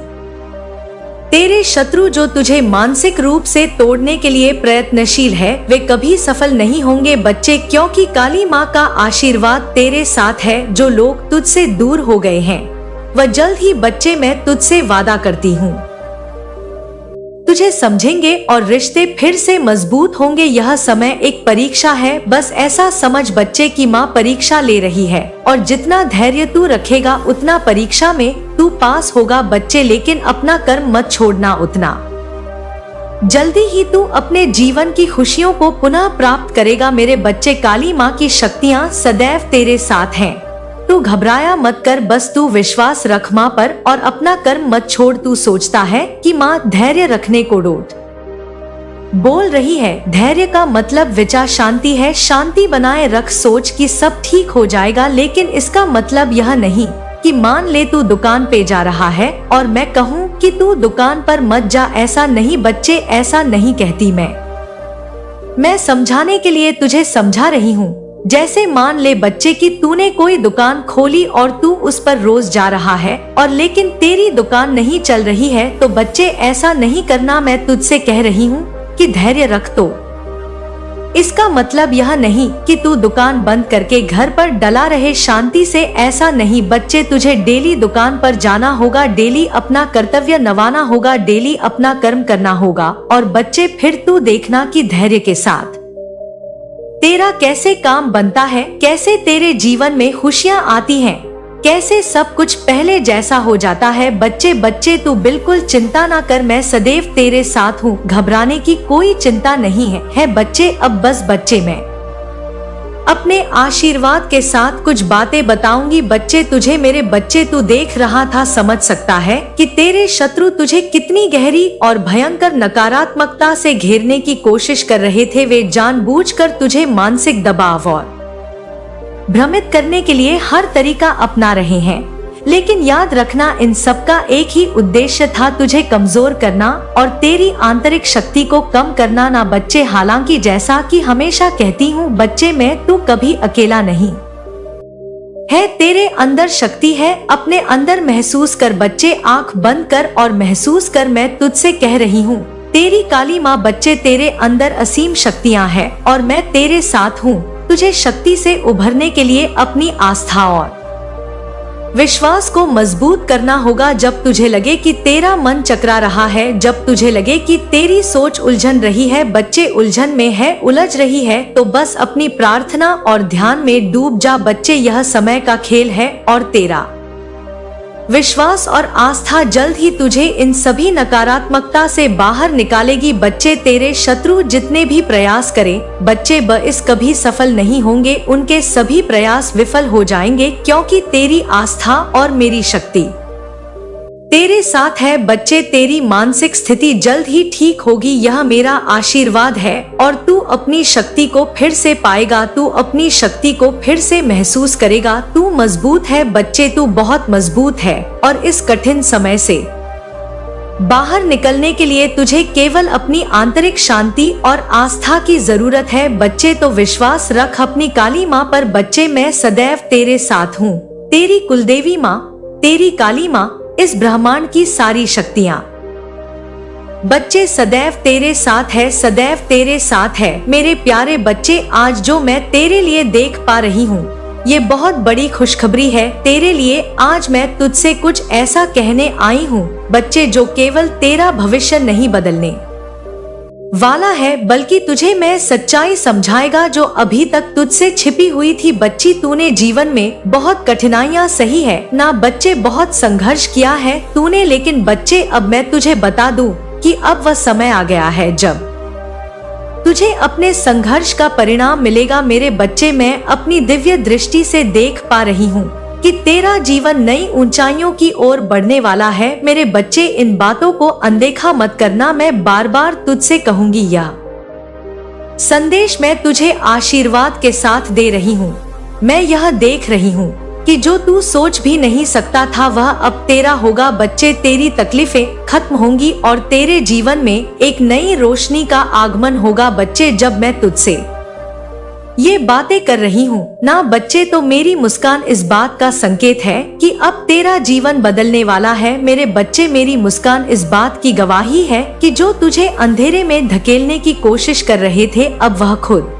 तेरे शत्रु जो तुझे मानसिक रूप से तोड़ने के लिए प्रयत्नशील है, वे कभी सफल नहीं होंगे बच्चे, क्योंकि काली माँ का आशीर्वाद तेरे साथ है। जो लोग तुझसे दूर हो गए हैं वह जल्द ही बच्चे, मैं तुझसे वादा करती हूँ, तुझे समझेंगे और रिश्ते फिर से मजबूत होंगे। यह समय एक परीक्षा है, बस ऐसा समझ बच्चे की माँ परीक्षा ले रही है, और जितना धैर्य तू रखेगा उतना परीक्षा में तू पास होगा बच्चे। लेकिन अपना कर्म मत छोड़ना, उतना जल्दी ही तू अपने जीवन की खुशियों को पुनः प्राप्त करेगा मेरे बच्चे। काली माँ की शक्तियाँ सदैव तेरे साथ हैं, तू घबराया मत कर, बस तू विश्वास रख माँ पर और अपना कर्म मत छोड़। तू सोचता है कि माँ धैर्य रखने को डोट बोल रही है, धैर्य का मतलब विचार शांति है। शांति बनाए रख, सोच कि सब ठीक हो जाएगा, लेकिन इसका मतलब यह नहीं कि मान ले तू दुकान पे जा रहा है और मैं कहूँ कि तू दुकान पर मत जा, ऐसा नहीं बच्चे, ऐसा नहीं कहती मैं समझाने के लिए तुझे समझा रही हूँ। जैसे मान ले बच्चे कि तूने कोई दुकान खोली और तू उस पर रोज जा रहा है और लेकिन तेरी दुकान नहीं चल रही है, तो बच्चे ऐसा नहीं करना, मैं तुझसे कह रही हूँ कि धैर्य रख। तो इसका मतलब यह नहीं कि तू दुकान बंद करके घर पर डला रहे शांति से, ऐसा नहीं बच्चे, तुझे डेली दुकान पर जाना होगा, डेली अपना कर्तव्य निभाना होगा, डेली अपना कर्म करना होगा। और बच्चे फिर तू देखना कि धैर्य के साथ तेरा कैसे काम बनता है, कैसे तेरे जीवन में खुशियाँ आती हैं, कैसे सब कुछ पहले जैसा हो जाता है। बच्चे तू बिल्कुल चिंता ना कर, मैं सदैव तेरे साथ हूँ, घबराने की कोई चिंता नहीं है बच्चे। अब बस बच्चे, मैं अपने आशीर्वाद के साथ कुछ बातें बताऊंगी बच्चे तुझे। मेरे बच्चे, तू देख रहा था, समझ सकता है कि तेरे शत्रु तुझे कितनी गहरी और भयंकर नकारात्मकता से घेरने की कोशिश कर रहे थे। वे जानबूझकर तुझे मानसिक दबाव और भ्रमित करने के लिए हर तरीका अपना रहे हैं, लेकिन याद रखना इन सबका एक ही उद्देश्य था, तुझे कमजोर करना और तेरी आंतरिक शक्ति को कम करना ना बच्चे। हालांकि जैसा कि हमेशा कहती हूँ बच्चे, मैं तू कभी अकेला नहीं है, तेरे अंदर शक्ति है, अपने अंदर महसूस कर बच्चे। आंख बंद कर और महसूस कर, मैं तुझसे कह रही हूँ तेरी काली माँ। बच्चे, तेरे अंदर असीम शक्तियाँ हैं और मैं तेरे साथ हूँ। तुझे शक्ति से उभरने के लिए अपनी आस्था और विश्वास को मजबूत करना होगा। जब तुझे लगे कि तेरा मन चकरा रहा है, जब तुझे लगे कि तेरी सोच उलझन रही है बच्चे, उलझन में है, उलझ रही है, तो बस अपनी प्रार्थना और ध्यान में डूब जा बच्चे। यह समय का खेल है और तेरा विश्वास और आस्था जल्द ही तुझे इन सभी नकारात्मकता से बाहर निकालेगी बच्चे। तेरे शत्रु जितने भी प्रयास करें बच्चे, इस कभी सफल नहीं होंगे, उनके सभी प्रयास विफल हो जाएंगे, क्योंकि तेरी आस्था और मेरी शक्ति तेरे साथ है बच्चे। तेरी मानसिक स्थिति जल्द ही ठीक होगी, यह मेरा आशीर्वाद है और तू अपनी शक्ति को फिर से पाएगा, तू अपनी शक्ति को फिर से महसूस करेगा। तू मजबूत है बच्चे, तू बहुत मजबूत है और इस कठिन समय से बाहर निकलने के लिए तुझे केवल अपनी आंतरिक शांति और आस्था की जरूरत है बच्चे। तो विश्वास रख अपनी काली माँ पर बच्चे, मैं सदैव तेरे साथ हूँ। तेरी कुलदेवी माँ, तेरी काली माँ, इस ब्रह्मांड की सारी शक्तियाँ बच्चे सदैव तेरे साथ है, सदैव तेरे साथ है मेरे प्यारे बच्चे। आज जो मैं तेरे लिए देख पा रही हूँ ये बहुत बड़ी खुशखबरी है तेरे लिए। आज मैं तुझसे कुछ ऐसा कहने आई हूँ बच्चे, जो केवल तेरा भविष्य नहीं बदलने वाला है, बल्कि तुझे मैं सच्चाई समझाएगा जो अभी तक तुझसे छिपी हुई थी बच्ची। तूने जीवन में बहुत कठिनाइयाँ सही है ना बच्चे, बहुत संघर्ष किया है तूने, लेकिन बच्चे अब मैं तुझे बता दूं कि अब वह समय आ गया है जब तुझे अपने संघर्ष का परिणाम मिलेगा मेरे बच्चे। मैं अपनी दिव्य दृष्टि से देख पा रही हूँ कि तेरा जीवन नई ऊंचाइयों की ओर बढ़ने वाला है मेरे बच्चे। इन बातों को अनदेखा मत करना, मैं बार बार तुझसे कहूंगी यह संदेश मैं तुझे आशीर्वाद के साथ दे रही हूँ। मैं यह देख रही हूँ कि जो तू सोच भी नहीं सकता था वह अब तेरा होगा बच्चे। तेरी तकलीफें खत्म होंगी और तेरे जीवन में एक नई रोशनी का आगमन होगा बच्चे। जब मैं तुझसे ये बातें कर रही हूँ ना बच्चे, तो मेरी मुस्कान इस बात का संकेत है कि अब तेरा जीवन बदलने वाला है मेरे बच्चे। मेरी मुस्कान इस बात की गवाही है कि जो तुझे अंधेरे में धकेलने की कोशिश कर रहे थे अब वह खुद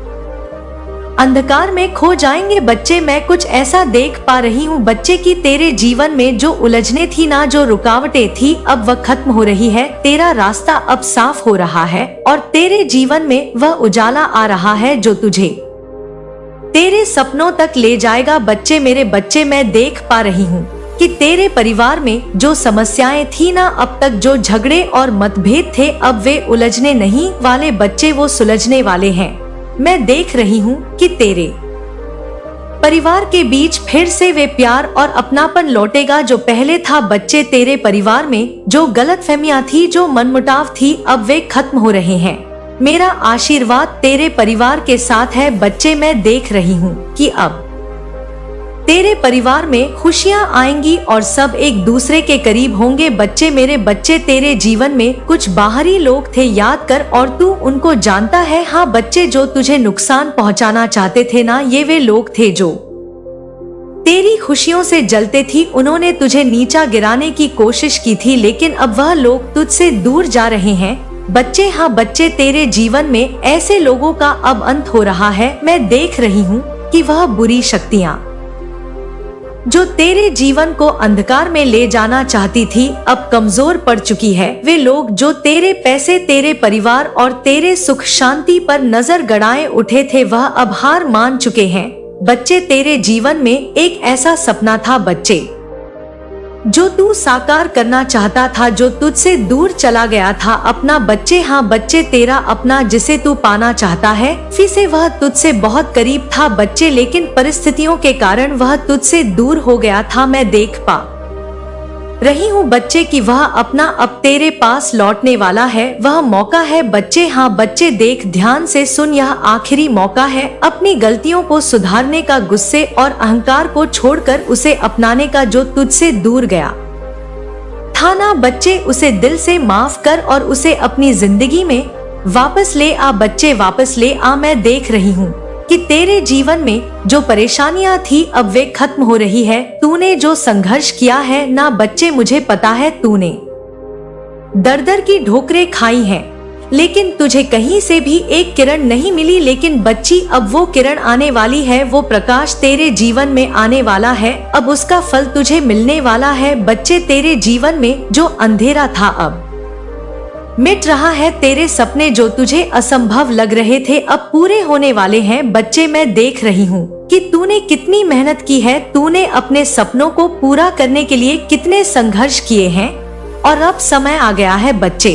अंधकार में खो जाएंगे बच्चे। मैं कुछ ऐसा देख पा रही हूँ बच्चे कि तेरे जीवन में जो उलझने थी ना, जो रुकावटें थी, अब वह खत्म हो रही है। तेरा रास्ता अब साफ हो रहा है और तेरे जीवन में वह उजाला आ रहा है जो तुझे तेरे सपनों तक ले जाएगा बच्चे। मेरे बच्चे, मैं देख पा रही हूँ कि तेरे परिवार में जो समस्याएं थी ना, अब तक जो झगड़े और मतभेद थे, अब वे उलझने नहीं वाले बच्चे, वो सुलझने वाले हैं। मैं देख रही हूँ कि तेरे परिवार के बीच फिर से वे प्यार और अपनापन लौटेगा जो पहले था बच्चे। तेरे परिवार में जो गलतफहमियां थी, जो मनमुटाव थी, अब वे खत्म हो रहे हैं। मेरा आशीर्वाद तेरे परिवार के साथ है बच्चे। मैं देख रही हूँ कि अब तेरे परिवार में खुशियाँ आएंगी और सब एक दूसरे के करीब होंगे। बच्चे, मेरे बच्चे, तेरे जीवन में कुछ बाहरी लोग थे, याद कर, और तू उनको जानता है। हाँ बच्चे, जो तुझे नुकसान पहुंचाना चाहते थे ना, ये वे लोग थे जो तेरी खुशियों से जलते थी। उन्होंने तुझे नीचा गिराने की कोशिश की थी, लेकिन अब वह लोग तुझसे दूर जा रहे हैं। बच्चे, हाँ बच्चे, तेरे जीवन में ऐसे लोगों का अब अंत हो रहा है। मैं देख रही हूँ कि वह बुरी शक्तियाँ जो तेरे जीवन को अंधकार में ले जाना चाहती थी, अब कमजोर पड़ चुकी है। वे लोग जो तेरे पैसे, तेरे परिवार और तेरे सुख शांति पर नजर गड़ाए उठे थे, वह अब हार मान चुके हैं। बच्चे, तेरे जीवन में एक ऐसा सपना था बच्चे, जो तू साकार करना चाहता था, जो तुझसे दूर चला गया था। अपना बच्चे, हाँ बच्चे, तेरा अपना जिसे तू पाना चाहता है, फिर से वह तुझसे बहुत करीब था बच्चे, लेकिन परिस्थितियों के कारण वह तुझसे दूर हो गया था। मैं देख पा रही हूँ बच्चे कि वह अपना अब तेरे पास लौटने वाला है। वह मौका है बच्चे, हाँ बच्चे, देख, ध्यान से सुन, यह आखिरी मौका है अपनी गलतियों को सुधारने का, गुस्से और अहंकार को छोड़कर उसे अपनाने का जो तुझसे दूर गया था ना बच्चे। उसे दिल से माफ कर और उसे अपनी जिंदगी में वापस ले आ बच्चे, वापस ले आ। मैं देख रही हूँ कि तेरे जीवन में जो परेशानियां थी अब वे खत्म हो रही है। तूने जो संघर्ष किया है ना बच्चे, मुझे पता है तूने दर-दर की ठोकरें खाई हैं, लेकिन तुझे कहीं से भी एक किरण नहीं मिली। लेकिन बच्ची, अब वो किरण आने वाली है, वो प्रकाश तेरे जीवन में आने वाला है। अब उसका फल तुझे मिलने वाला है बच्चे। तेरे जीवन में जो अंधेरा था अब मिट रहा है। तेरे सपने जो तुझे असंभव लग रहे थे अब पूरे होने वाले हैं बच्चे। मैं देख रही हूँ कि तूने कितनी मेहनत की है, तूने अपने सपनों को पूरा करने के लिए कितने संघर्ष किए हैं, और अब समय आ गया है बच्चे,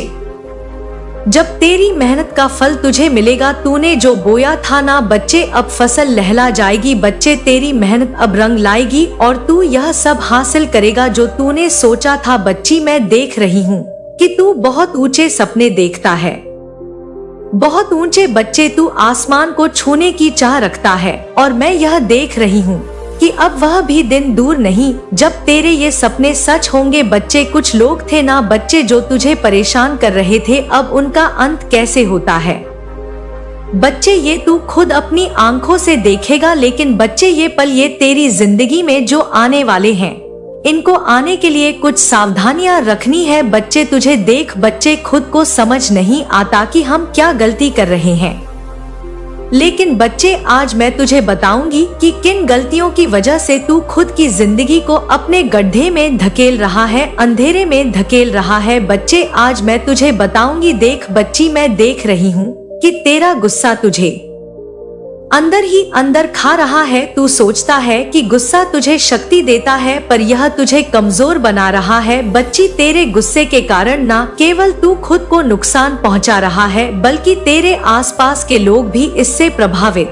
जब तेरी मेहनत का फल तुझे मिलेगा। तूने जो बोया था ना बच्चे, अब फसल लहला जाएगी बच्चे। तेरी मेहनत अब रंग लाएगी और तू यह सब हासिल करेगा जो तूने सोचा था बच्ची। मैं देख रही हूँ कि तू बहुत ऊंचे सपने देखता है, बहुत ऊंचे बच्चे, तू आसमान को छूने की चाह रखता है। और मैं यह देख रही हूँ कि अब वह भी दिन दूर नहीं जब तेरे ये सपने सच होंगे बच्चे। कुछ लोग थे ना बच्चे जो तुझे परेशान कर रहे थे, अब उनका अंत कैसे होता है बच्चे, ये तू खुद अपनी आंखों से देखेगा। लेकिन बच्चे, ये पल, ये तेरी जिंदगी में जो आने वाले हैं, इनको आने के लिए कुछ सावधानियां रखनी है बच्चे। तुझे देख बच्चे, खुद को समझ नहीं आता कि हम क्या गलती कर रहे हैं, लेकिन बच्चे आज मैं तुझे बताऊंगी कि किन गलतियों की वजह से तू खुद की जिंदगी को अपने गड्ढे में धकेल रहा है, अंधेरे में धकेल रहा है बच्चे। आज मैं तुझे बताऊंगी। देख बच्ची, मैं देख रही हूँ कि तेरा गुस्सा तुझे अंदर ही अंदर खा रहा है। तू सोचता है कि गुस्सा तुझे शक्ति देता है, पर यह तुझे कमजोर बना रहा है बच्ची। तेरे गुस्से के कारण ना केवल तू खुद को नुकसान पहुंचा रहा है, बल्कि तेरे आसपास के लोग भी इससे प्रभावित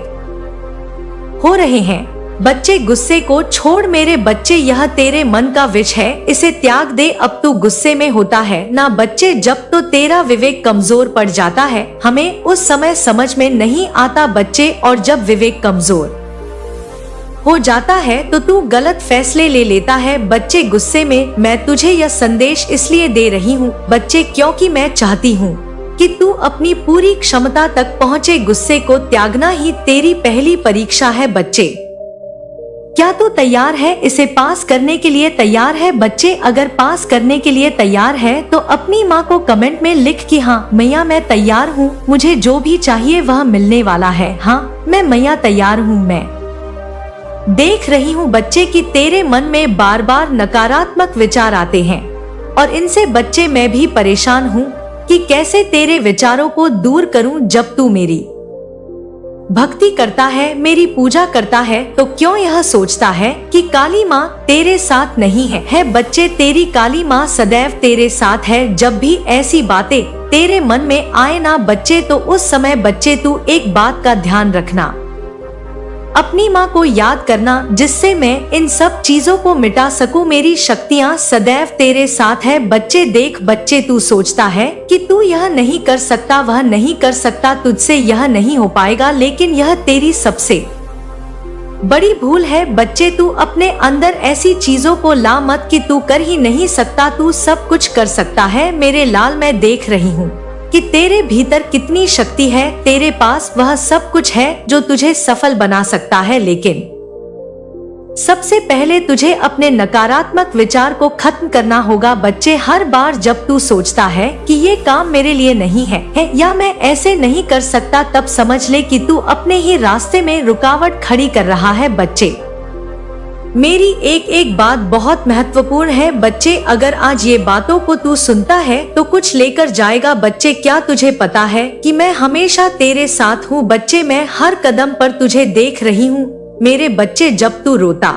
हो रहे हैं बच्चे। गुस्से को छोड़ मेरे बच्चे, यह तेरे मन का विष है, इसे त्याग दे। अब तू गुस्से में होता है ना बच्चे, जब तो तेरा विवेक कमजोर पड़ जाता है, हमें उस समय समझ में नहीं आता बच्चे। और जब विवेक कमजोर हो जाता है तो तू गलत फैसले ले लेता है बच्चे। गुस्से में मैं तुझे यह संदेश इसलिए दे रही हूँ बच्चे, क्योंकि मैं चाहती हूँ कि तू अपनी पूरी क्षमता तक पहुँचे। गुस्से को त्यागना ही तेरी पहली परीक्षा है बच्चे। क्या तू तैयार है? इसे पास करने के लिए तैयार है बच्चे? अगर पास करने के लिए तैयार है तो अपनी माँ को कमेंट में लिख कि हाँ मैया मैं तैयार हूँ, मुझे जो भी चाहिए वह मिलने वाला है। हाँ मैं मैया तैयार हूँ। मैं देख रही हूँ बच्चे कि तेरे मन में बार बार नकारात्मक विचार आते हैं, और इनसे बच्चे मैं भी परेशान हूँ कि कैसे तेरे विचारों को दूर करूँ। जब तू मेरी भक्ति करता है, मेरी पूजा करता है, तो क्यों यह सोचता है कि काली माँ तेरे साथ नहीं है बच्चे? तेरी काली माँ सदैव तेरे साथ है। जब भी ऐसी बातें तेरे मन में आए ना बच्चे, तो उस समय बच्चे तू एक बात का ध्यान रखना, अपनी माँ को याद करना, जिससे मैं इन सब चीजों को मिटा सकूं। मेरी शक्तियाँ सदैव तेरे साथ है बच्चे। देख बच्चे, तू सोचता है कि तू यह नहीं कर सकता, वह नहीं कर सकता, तुझसे यह नहीं हो पाएगा, लेकिन यह तेरी सबसे बड़ी भूल है बच्चे, तू अपने अंदर ऐसी चीजों को ला मत कि तू कर ही नहीं सकता, तू सब कुछ कर सकता है। मेरे लाल, मैं देख रही हूँ कि तेरे भीतर कितनी शक्ति है, तेरे पास वह सब कुछ है जो तुझे सफल बना सकता है। लेकिन सबसे पहले तुझे अपने नकारात्मक विचार को खत्म करना होगा। बच्चे, हर बार जब तू सोचता है कि ये काम मेरे लिए नहीं है या मैं ऐसे नहीं कर सकता, तब समझ ले कि तू अपने ही रास्ते में रुकावट खड़ी कर रहा है। बच्चे, मेरी एक एक बात बहुत महत्वपूर्ण है। बच्चे, अगर आज ये बातों को तू सुनता है तो कुछ लेकर जाएगा। बच्चे, क्या तुझे पता है कि मैं हमेशा तेरे साथ हूँ। बच्चे, मैं हर कदम पर तुझे देख रही हूँ। मेरे बच्चे, जब तू रोता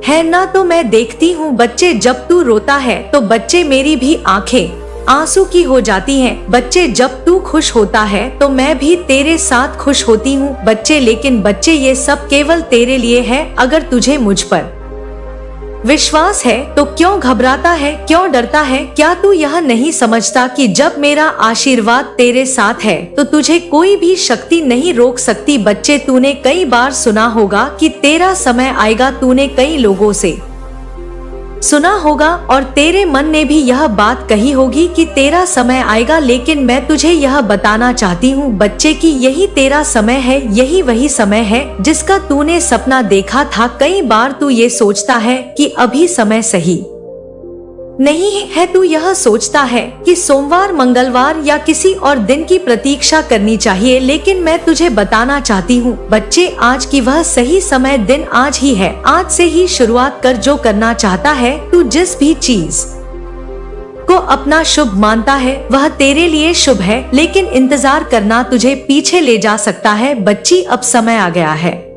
है ना तो मैं देखती हूँ। बच्चे, जब तू रोता है तो बच्चे मेरी भी आंखें आंसू की हो जाती हैं। बच्चे, जब तू खुश होता है तो मैं भी तेरे साथ खुश होती हूँ। बच्चे, लेकिन बच्चे ये सब केवल तेरे लिए है। अगर तुझे मुझ पर विश्वास है तो क्यों घबराता है, क्यों डरता है? क्या तू यह नहीं समझता कि जब मेरा आशीर्वाद तेरे साथ है तो तुझे कोई भी शक्ति नहीं रोक सकती। बच्चे, तूने कई बार सुना होगा कि तेरा समय आएगा। तूने कई लोगों से सुना होगा और तेरे मन ने भी यह बात कही होगी कि तेरा समय आएगा, लेकिन मैं तुझे यह बताना चाहती हूँ बच्चे कि यही तेरा समय है। यही वही समय है जिसका तूने सपना देखा था। कई बार तू ये सोचता है कि अभी समय सही नहीं है, तू यह सोचता है कि सोमवार, मंगलवार या किसी और दिन की प्रतीक्षा करनी चाहिए, लेकिन मैं तुझे बताना चाहती हूँ बच्चे, आज की वह सही समय दिन आज ही है। आज से ही शुरुआत कर। जो करना चाहता है, तू जिस भी चीज को अपना शुभ मानता है वह तेरे लिए शुभ है, लेकिन इंतजार करना तुझे पीछे ले जा सकता है। बच्ची, अब समय आ गया है